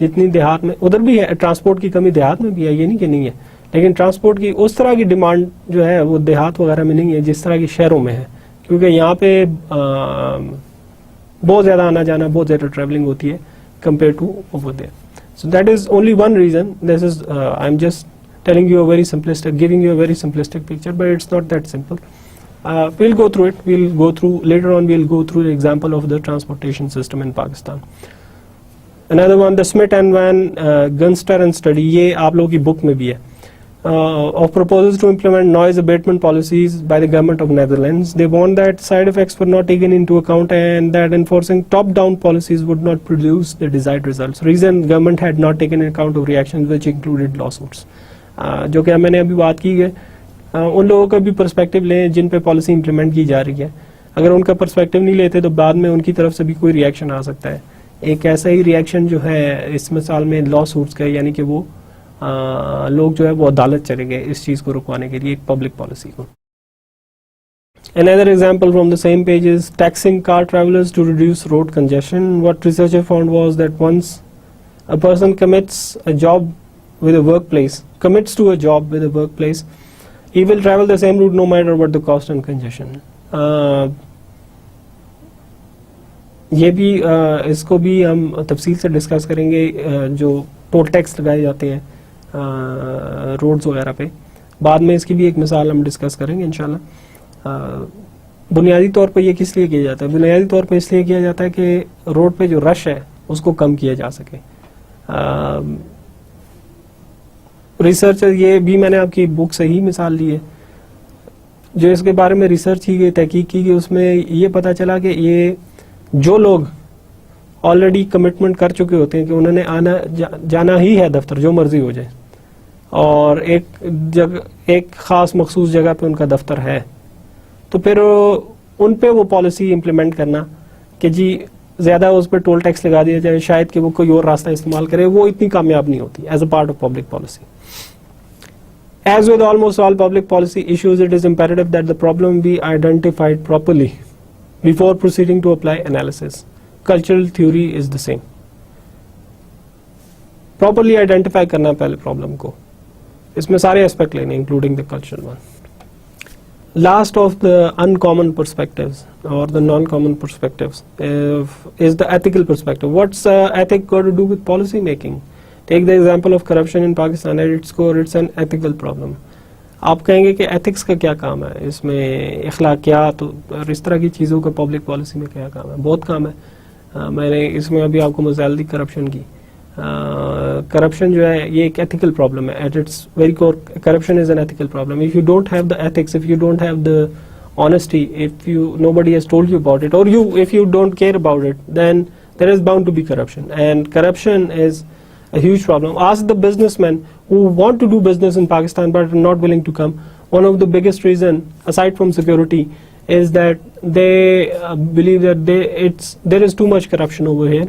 جتنی دیہات میں, ادھر بھی ہے ٹرانسپورٹ کی کمی, دیہات میں بھی ہے, یہ نہیں کہ نہیں ہے, لیکن ٹرانسپورٹ کی اس طرح کی ڈیمانڈ جو ہے وہ دیہات وغیرہ میں نہیں ہے جس طرح کی شہروں میں ہے, کیونکہ یہاں پہ بہت زیادہ آنا جانا, بہت زیادہ ٹریولنگ ہوتی ہے compare to over there. So that is only one reason. This is I am just telling you a very simplistic, giving you a very simplistic picture, but it's not that simple. We'll go through it. We'll go through later on. We'll go through the example of the transportation system in Pakistan. Another one, the Smith and Van Gunsteren study. ये आप लोगों की book में भी है. Of proposals to implement noise abatement policies by the government of Netherlands. They want that side effects were not taken into account and that enforcing top-down policies would not produce the desired results. Reason government had not taken into account of reactions which included lawsuits. جو کہ میں نے ابھی بات کی ہے, ان لوگوں کا بھی پرسپیکٹو لیں جن پہ پالیسی امپلیمنٹ کی جا رہی ہے. اگر ان کا پرسپیکٹو نہیں لیتے تو بعد میں ان کی طرف سے بھی کوئی ریئیکشن آ سکتا ہے. ایک ایسا ہی ریئیکشن جو ہے اس مثال میں لا سوٹس کا, یعنی کہ وہ لوگ جو ہے وہ عدالت چلے گئے اس چیز کو رکوانے کے لیے ایک پبلک پالیسی کو. Another example from the same page is taxing car travelers to reduce road congestion. What researchers found was that once a person commits to a job with a workplace, he will travel the same route no matter what the cost and congestion. یہ بھی اس کو بھی ہم تفصیل سے discuss کریں گے, جو ٹول ٹیکس لگائے جاتے ہیں روڈز وغیرہ پہ. بعد میں اس کی بھی ایک مثال ہم ڈسکس کریں گے انشاءاللہ. بنیادی طور پہ یہ کس لیے کیا جاتا ہے؟ بنیادی طور پہ اس لیے کیا جاتا ہے کہ روڈ پہ جو رش ہے اس کو کم کیا جا سکے. ریسرچ, یہ بھی میں نے آپ کی بک سے ہی مثال لی ہے, جو اس کے بارے میں ریسرچ کی گئی, تحقیق کی گئی, اس میں یہ پتا چلا کہ یہ جو لوگ آلریڈی کمٹمنٹ کر چکے ہوتے ہیں کہ انہوں نے آنا جانا ہی ہے دفتر, جو مرضی ہو جائے, اور ایک خاص مخصوص جگہ پہ ان کا دفتر ہے, تو پھر ان پہ وہ پالیسی امپلیمنٹ کرنا کہ جی زیادہ اس پہ ٹول ٹیکس لگا دیا جائے, شاید کہ وہ کوئی اور راستہ استعمال کرے, وہ اتنی کامیاب نہیں ہوتی as a part of public policy. As with almost all public policy issues, it is imperative that the problem be identified properly before proceeding to apply analysis. Cultural theory is the same. Properly identify کرنا پہلے problem کو, اس میں سارے aspect لینے including the cultural one. Last of the uncommon perspectives or the non-common perspectives is the ethical perspective. What's ethic got to do with policy making? Take the example of corruption in Pakistan. At its core, it's an ethical problem. آپ کہیں گے کہ ethics کا کیا کام ہے اس میں, اخلاقیات اور اس طرح کی چیزوں کا پبلک پالیسی میں کیا کام ہے؟ بہت کام ہے. میں نے اس میں ابھی آپ کو مثال دی کرپشن کی. کرپشن جو ہے یہ ایک ایتھیکل پرابلم ہے. At its very core corruption is an ethical problem. If you don't have the ethics, if you don't have the honesty, if nobody has told you about it, or if you don't care about it, then there is bound to be corruption, and corruption is a huge problem. Ask the businessmen who want to do business in Pakistan but are not willing to come. One of the biggest reason, aside from security, is that they believe that there is too much corruption over here,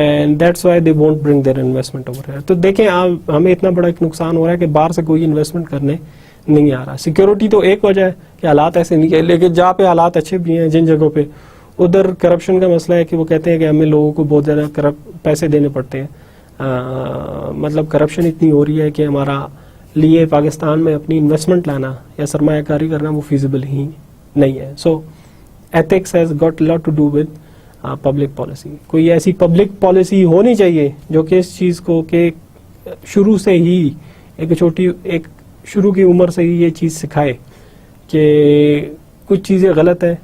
and that's why they won't bring their investment over here. تو دیکھیں ہمیں اتنا بڑا ایک نقصان ہو رہا ہے کہ باہر سے کوئی انویسٹمنٹ کرنے نہیں آ رہا. سیکورٹی تو ایک وجہ ہے کہ حالات ایسے نہیں ہے, لیکن جہاں پہ حالات اچھے بھی ہیں جن جگہوں پہ, ادھر کرپشن کا مسئلہ ہے کہ وہ کہتے ہیں کہ ہمیں لوگوں کو بہت زیادہ پیسے دینے پڑتے ہیں. مطلب کرپشن اتنی ہو رہی ہے کہ ہمارا لیے پاکستان میں اپنی انویسٹمنٹ لانا یا سرمایہ کاری کرنا وہ فیزیبل ہی نہیں ہے. So ethics has got lot to do with public policy. کوئی ایسی پبلک پالیسی ہونی چاہیے جو کہ اس چیز کو کہ شروع سے ہی ایک شروع کی عمر سے ہی یہ چیز سکھائے کہ کچھ چیزیں غلط ہیں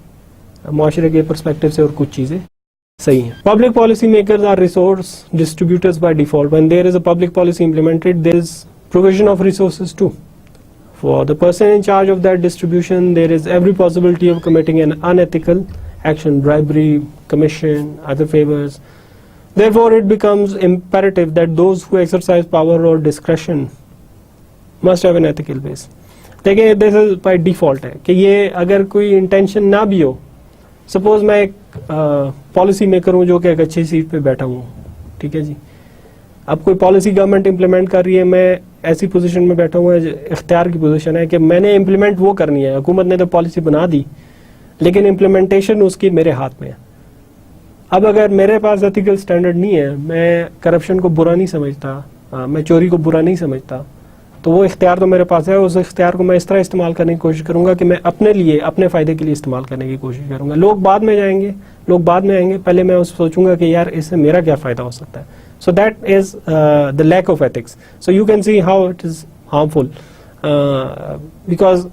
معاشرے کے پرسپیکٹو سے اور کچھ چیزیں صحیح ہیں. Public policy makers are resource distributors by default. When there is a public policy implemented, there is provision of resources too. For the person in charge of that distribution, there is every possibility of committing an unethical action, bribery, commission, other favors. Therefore, it becomes imperative that those who exercise power or discretion must have an ethical base. دیکھیں دس is by default ہے کہ یہ اگر کوئی intention نہ بھی ہو suppose मैं एक पॉलिसी मेकर हूँ जो कि एक अच्छी सीट पे बैठा हूँ, ठीक है जी। अब कोई पॉलिसी गवर्नमेंट इंप्लीमेंट कर रही है, मैं ऐसी पोजीशन में बैठा हुआ है, इख्तियार की पोजीशन है कि मैंने इंप्लीमेंट वो करनी है। हुकूमत ने तो पॉलिसी बना दी लेकिन इम्प्लीमेंटेशन उसकी मेरे हाथ में है। अब अगर मेरे पास एथिकल स्टैंडर्ड नहीं है, मैं करप्शन को बुरा नहीं समझता, मैं चोरी को बुरा नहीं समझता, तो वो इख्तियार तो मेरे पास है। उस इख्तियार को मैं इस तरह इस्तेमाल करने की कोशिश करूंगा कि मैं अपने लिए, अपने फ़ायदे के लिए इस्तेमाल करने की कोशिश करूंगा। लोग बाद में जाएंगे, लोग बाद में आएंगे, पहले मैं उस सोचूंगा कि यार इससे मेरा क्या फ़ायदा हो सकता है। So that is the lack of ethics. So you can see how it is harmful, because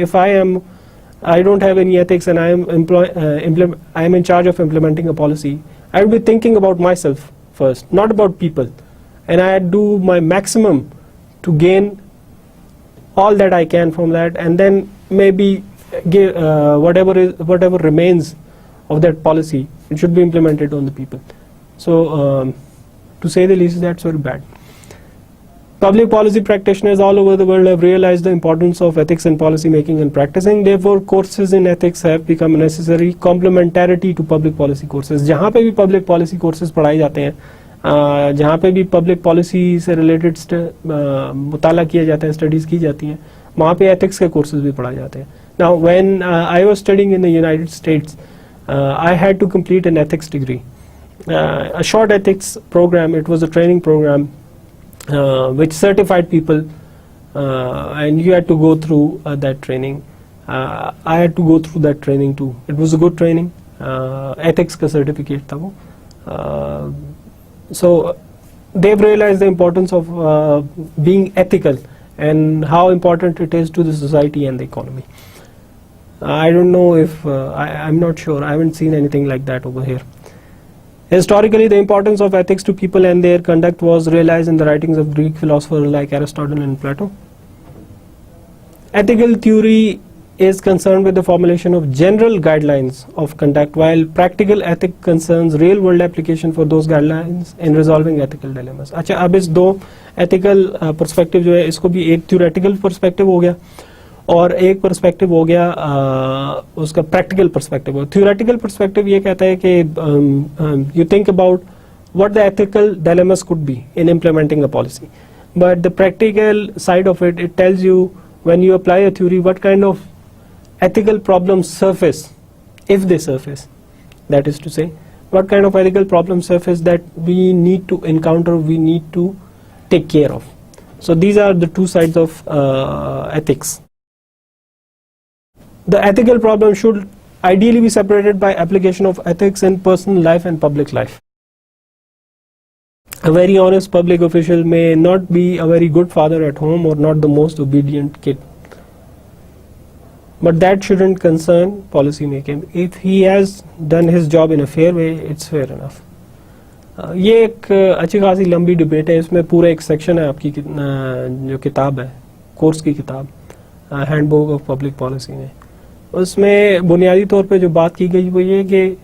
if I don't have any ethics and I am in charge of implementing a policy, I will be thinking about myself first, not about people, and I do my maximum to gain all that I can from that, and then maybe give whatever remains of that policy, it should be implemented on the people. So to say the least, that's very bad. Public policy practitioners all over the world have realized the importance of ethics in policy making and practicing. Therefore, courses in ethics have become a necessary complementarity to public policy courses. जहाँ पे भी public policy courses पढ़ाए जाते हैं, जहाँ पे भी public policy से related मुताला किया जाता है, studies की जाती हैं, वहाँ पे ethics के courses भी पढ़ाए जाते हैं. Now, when I was studying in the United States, I had to complete an ethics degree, a short ethics program. It was a training program. Which certified people, and you had to go through that training. I had to go through that training too. It was a good training. Ethics का certificate था वो. So they've realized the importance of being ethical and how important it is to the society and the economy. I don't know if I'm not sure. I haven't seen anything like that over here. Historically, the importance of ethics to people and their conduct was realized in the writings of Greek philosophers like Aristotle and Plato. Ethical theory is concerned with the formulation of general guidelines of conduct, while practical ethics concerns real-world application for those guidelines in resolving ethical dilemmas. अच्छा, अब इस दो ethical perspective जो है, इसको भी एक theoretical perspective हो गया और एक पर्सपेक्टिव हो गया उसका प्रैक्टिकल पर्सपेक्टिव. थ्योरेटिकल पर्सपेक्टिव ये कहता है कि you think about what the ethical dilemmas could be in implementing a policy, but the practical side of it tells you when you apply a theory what kind of ethical problems surface, if they surface, that is to say, what kind of ethical problems surface that we need to encounter, we need to take care of. So these are the two sides of ethics. The ethical problem should ideally be separated by application of ethics in personal life and public life. A very honest public official may not be a very good father at home or not the most obedient kid. But that shouldn't concern policy making. If he has done his job in a fair way, it's fair enough. ये एक अच्छी खासी लंबी debate है. इसमें पूरा एक section है आपकी जो किताब है, कोर्स की किताब हैंडबुक ऑफ पब्लिक पॉलिसी में. उसमें बुनियादी तौर पे जो बात की गई वो ये कि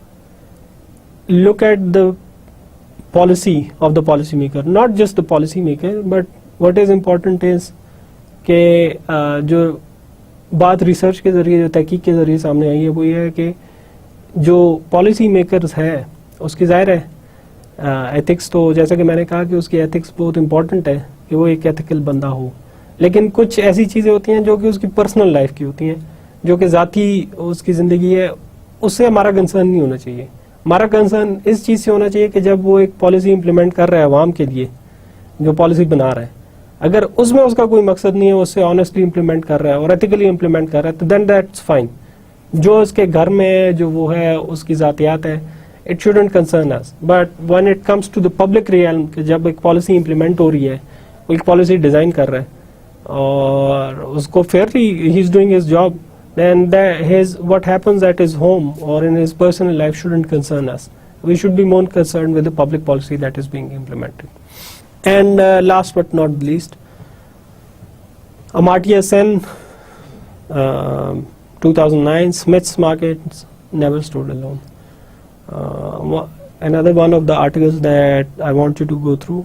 look at the policy of the policy maker, not just the policy maker, but what is important is कि जो बात रिसर्च के जरिए, जो तहकीक के जरिए सामने आई है वो ये है कि जो पॉलिसी मेकर्स है उसकी ज़ाहिर है एथिक्स, तो जैसा कि मैंने कहा कि उसकी एथिक्स बहुत इंपॉर्टेंट है कि वो एक एथिकल बंदा हो. लेकिन कुछ ऐसी चीज़ें होती हैं जो कि उसकी पर्सनल लाइफ की होती हैं, जो कि ज़ाती उसकी ज़िंदगी है, उससे हमारा कंसर्न नहीं होना चाहिए. हमारा कंसर्न इस चीज़ से होना चाहिए कि जब वो एक पॉलिसी इंप्लीमेंट कर रहा है आवाम के लिए, जो पॉलिसी बना रहा है, अगर उसमें उसका कोई मकसद नहीं है, उससे ऑनेस्टली इंप्लीमेंट कर रहा है और एथिकली इंप्लीमेंट कर रहा है, तो देन दैट्स फाइन. जो उसके घर में जो वो है उसकी ज़ातियात है, it shouldn't concern us. But when it comes to the public realm, कि जब एक पॉलिसी इंप्लीमेंट हो रही है, वो एक पॉलिसी डिज़ाइन कर रहा है और उसको Fairlie he is doing his job, then what happens at his home or in his personal life shouldn't concern us. We should be more concerned with the public policy that is being implemented. And last but not least, Amartya Sen, 2009, Smith's markets never stood alone. Another one of the articles that I want you to go through,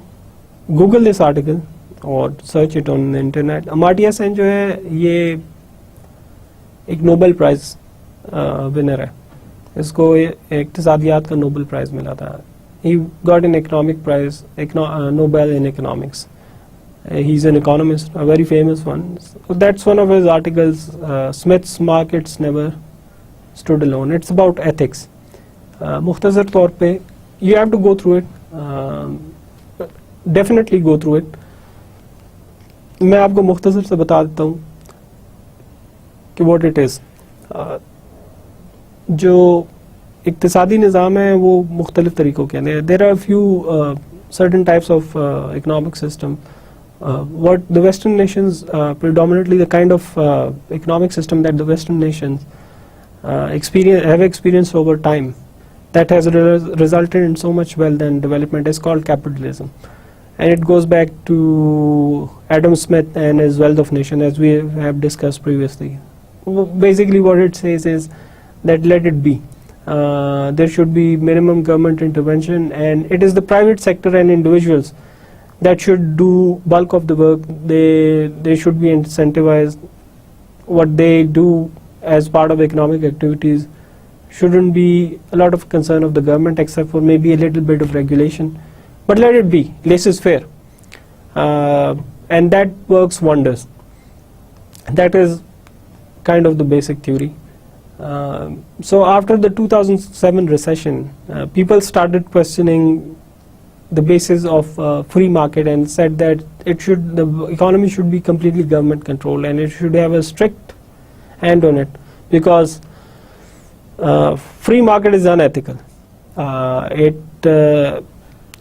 Google this article or search it on the internet. Amartya Sen जो है ये एक Nobel prize winner है इसको इक्तिसादियात का Nobel prize मिला था. He got an economic prize, Nobel in economics. He's an economist, a very famous one. So that's one of his articles, Smith's Markets Never Stood Alone. It's about ethics. मुख्तसर तौर पे you have to go through it, definitely go through it. मैं आपको मुख्तसर से बता देता हूँ कि what it is. जो इक्तिसादी निज़ाम है वो मुख्तलिफ तरीक़ों के हैं. There are a few certain types of economic system. What the Western nations, predominantly the kind of economic system that the Western nations have experienced over time, that has resulted in so much wealth and development, is called capitalism. And it goes back to Adam Smith and his Wealth of Nations, as we have discussed previously. Basically what it says is that let it be. There should be minimum government intervention, and it is the private sector and individuals that should do bulk of the work. They should be incentivized. What they do as part of economic activities shouldn't be a lot of concern of the government, except for maybe a little bit of regulation. But let it be, laissez-faire, and that works wonders. That is kind of the basic theory. So after the 2007 recession, people started questioning the basis of free market and said that the economy should be completely government controlled, and it should have a strict hand on it, because free market is unethical.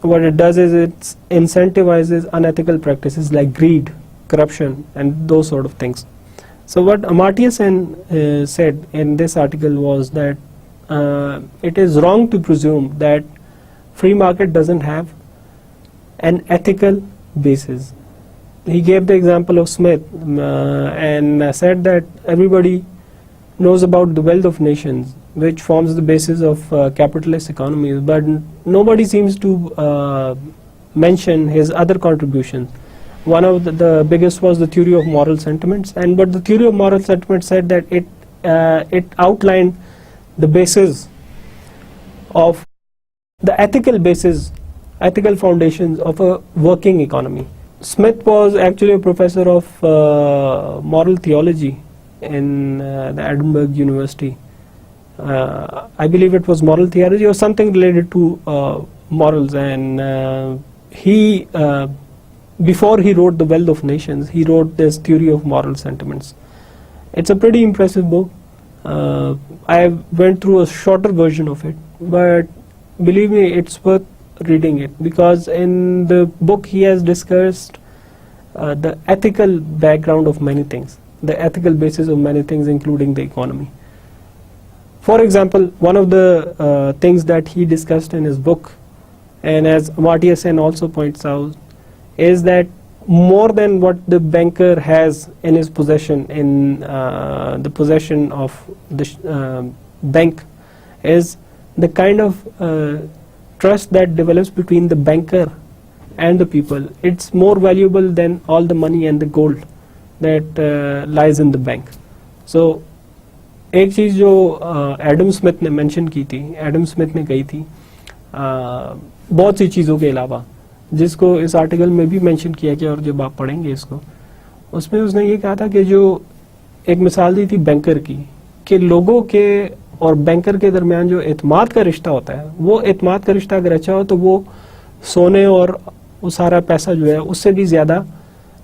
What it does is it incentivizes unethical practices like greed, corruption, and those sort of things. So what Amartya Sen said in this article was that it is wrong to presume that free market doesn't have an ethical basis. He gave the example of Smith and said that everybody knows about the Wealth of Nations, which forms the basis of capitalist economies, but nobody seems to mention his other contributions. One of the biggest was the theory of moral sentiments, but the theory of moral sentiments said that it outlined the basis of the ethical basis, ethical foundations of a working economy. Smith was actually a professor of moral theology in the Edinburgh University. I believe it was moral theology or something related to morals, and he before he wrote The Wealth of Nations, he wrote this theory of moral sentiments. It's a pretty impressive book. I went through a shorter version of it, but believe me, it's worth reading it, because in the book he has discussed the ethical background of many things, the ethical basis of many things, including the economy. For example, one of the things that he discussed in his book, and as Amartya Sen also points out, is that more than what the banker has in his possession, in the possession of the bank, is the kind of trust that develops between the banker and the people. It's more valuable than all the money and the gold that lies in the bank. So एक चीज़ जो Adam Smith ने mention की थी, Adam Smith ने कही थी बहुत सी चीज़ों के अलावा, जिसको इस आर्टिकल में भी मेंशन किया गया, और जब आप पढ़ेंगे इसको, उसमें उसने ये कहा था कि जो एक मिसाल दी थी बैंकर की, कि लोगों के और बैंकर के दरमियान जो एतमाद का रिश्ता होता है, वो एतमाद का रिश्ता अगर अच्छा हो तो वो सोने और वो सारा पैसा जो है उससे भी ज़्यादा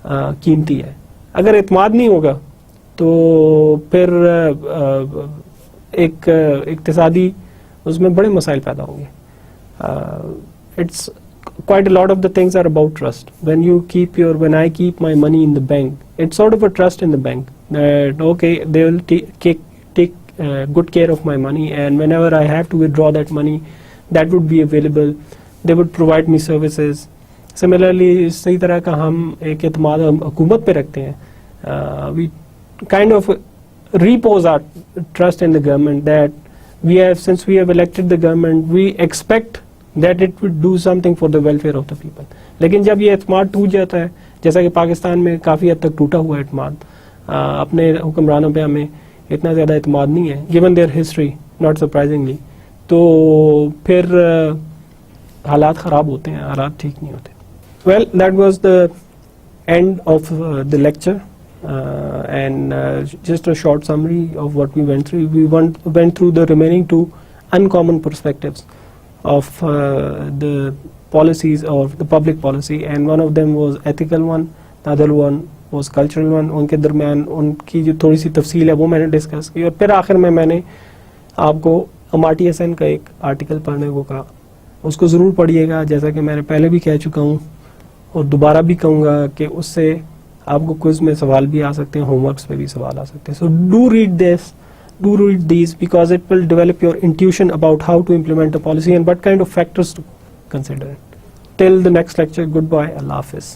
कीमती है. अगर एतमाद नहीं होगा तो फिर एक इक्तिसादी उसमें बड़े मसाइल पैदा होंगे. It's quite a lot of the things are about trust. When I keep my money in the bank, it's sort of a trust in the bank that okay, they will take good care of my money, and whenever I have to withdraw that money, that would be available. They would provide me services. Similarly, इसी तरह का हम एक एतमाद हुकूमत पे रखते हैं. We kind of repose our trust in the government that since we have elected the government, we expect that it would do something for the welfare of the people. लेकिन जब ये एतमाद टूट जाता है, जैसा कि पाकिस्तान में काफ़ी हद तक टूटा हुआ एतमाद, अपने हुक्मरानों पे हमें इतना ज़्यादा एतमाद नहीं है, given their history, not surprisingly. تو پھر حالات خراب ہوتے ہیں, حالات ٹھیک نہیں ہوتے. Well, that was the end of the lecture, and just a short summary of what we went through. We went through the remaining two uncommon perspectives of the policies or the public policy, and one of them was ethical one, the other one was cultural one. ان کے درمیان ان کی جو تھوڑی سی تفصیل ہے وہ میں نے ڈسکس کی, اور پھر آخر میں نے آپ کو امارٹیا سین کا ایک آرٹیکل پڑھنے کو کہا. اس کو ضرور پڑھیے گا, جیسا کہ میں نے پہلے بھی کہہ چکا ہوں اور دوبارہ بھی کہوں گا کہ اس سے آپ کو کوئز میں سوال بھی آ سکتے ہیں, ہوم ورکس پہ بھی سوال آ سکتے ہیں. So do read this, do read these, because it will develop your intuition about how to implement a policy and what kind of factors to consider. Till the next lecture, goodbye, Allah Hafiz.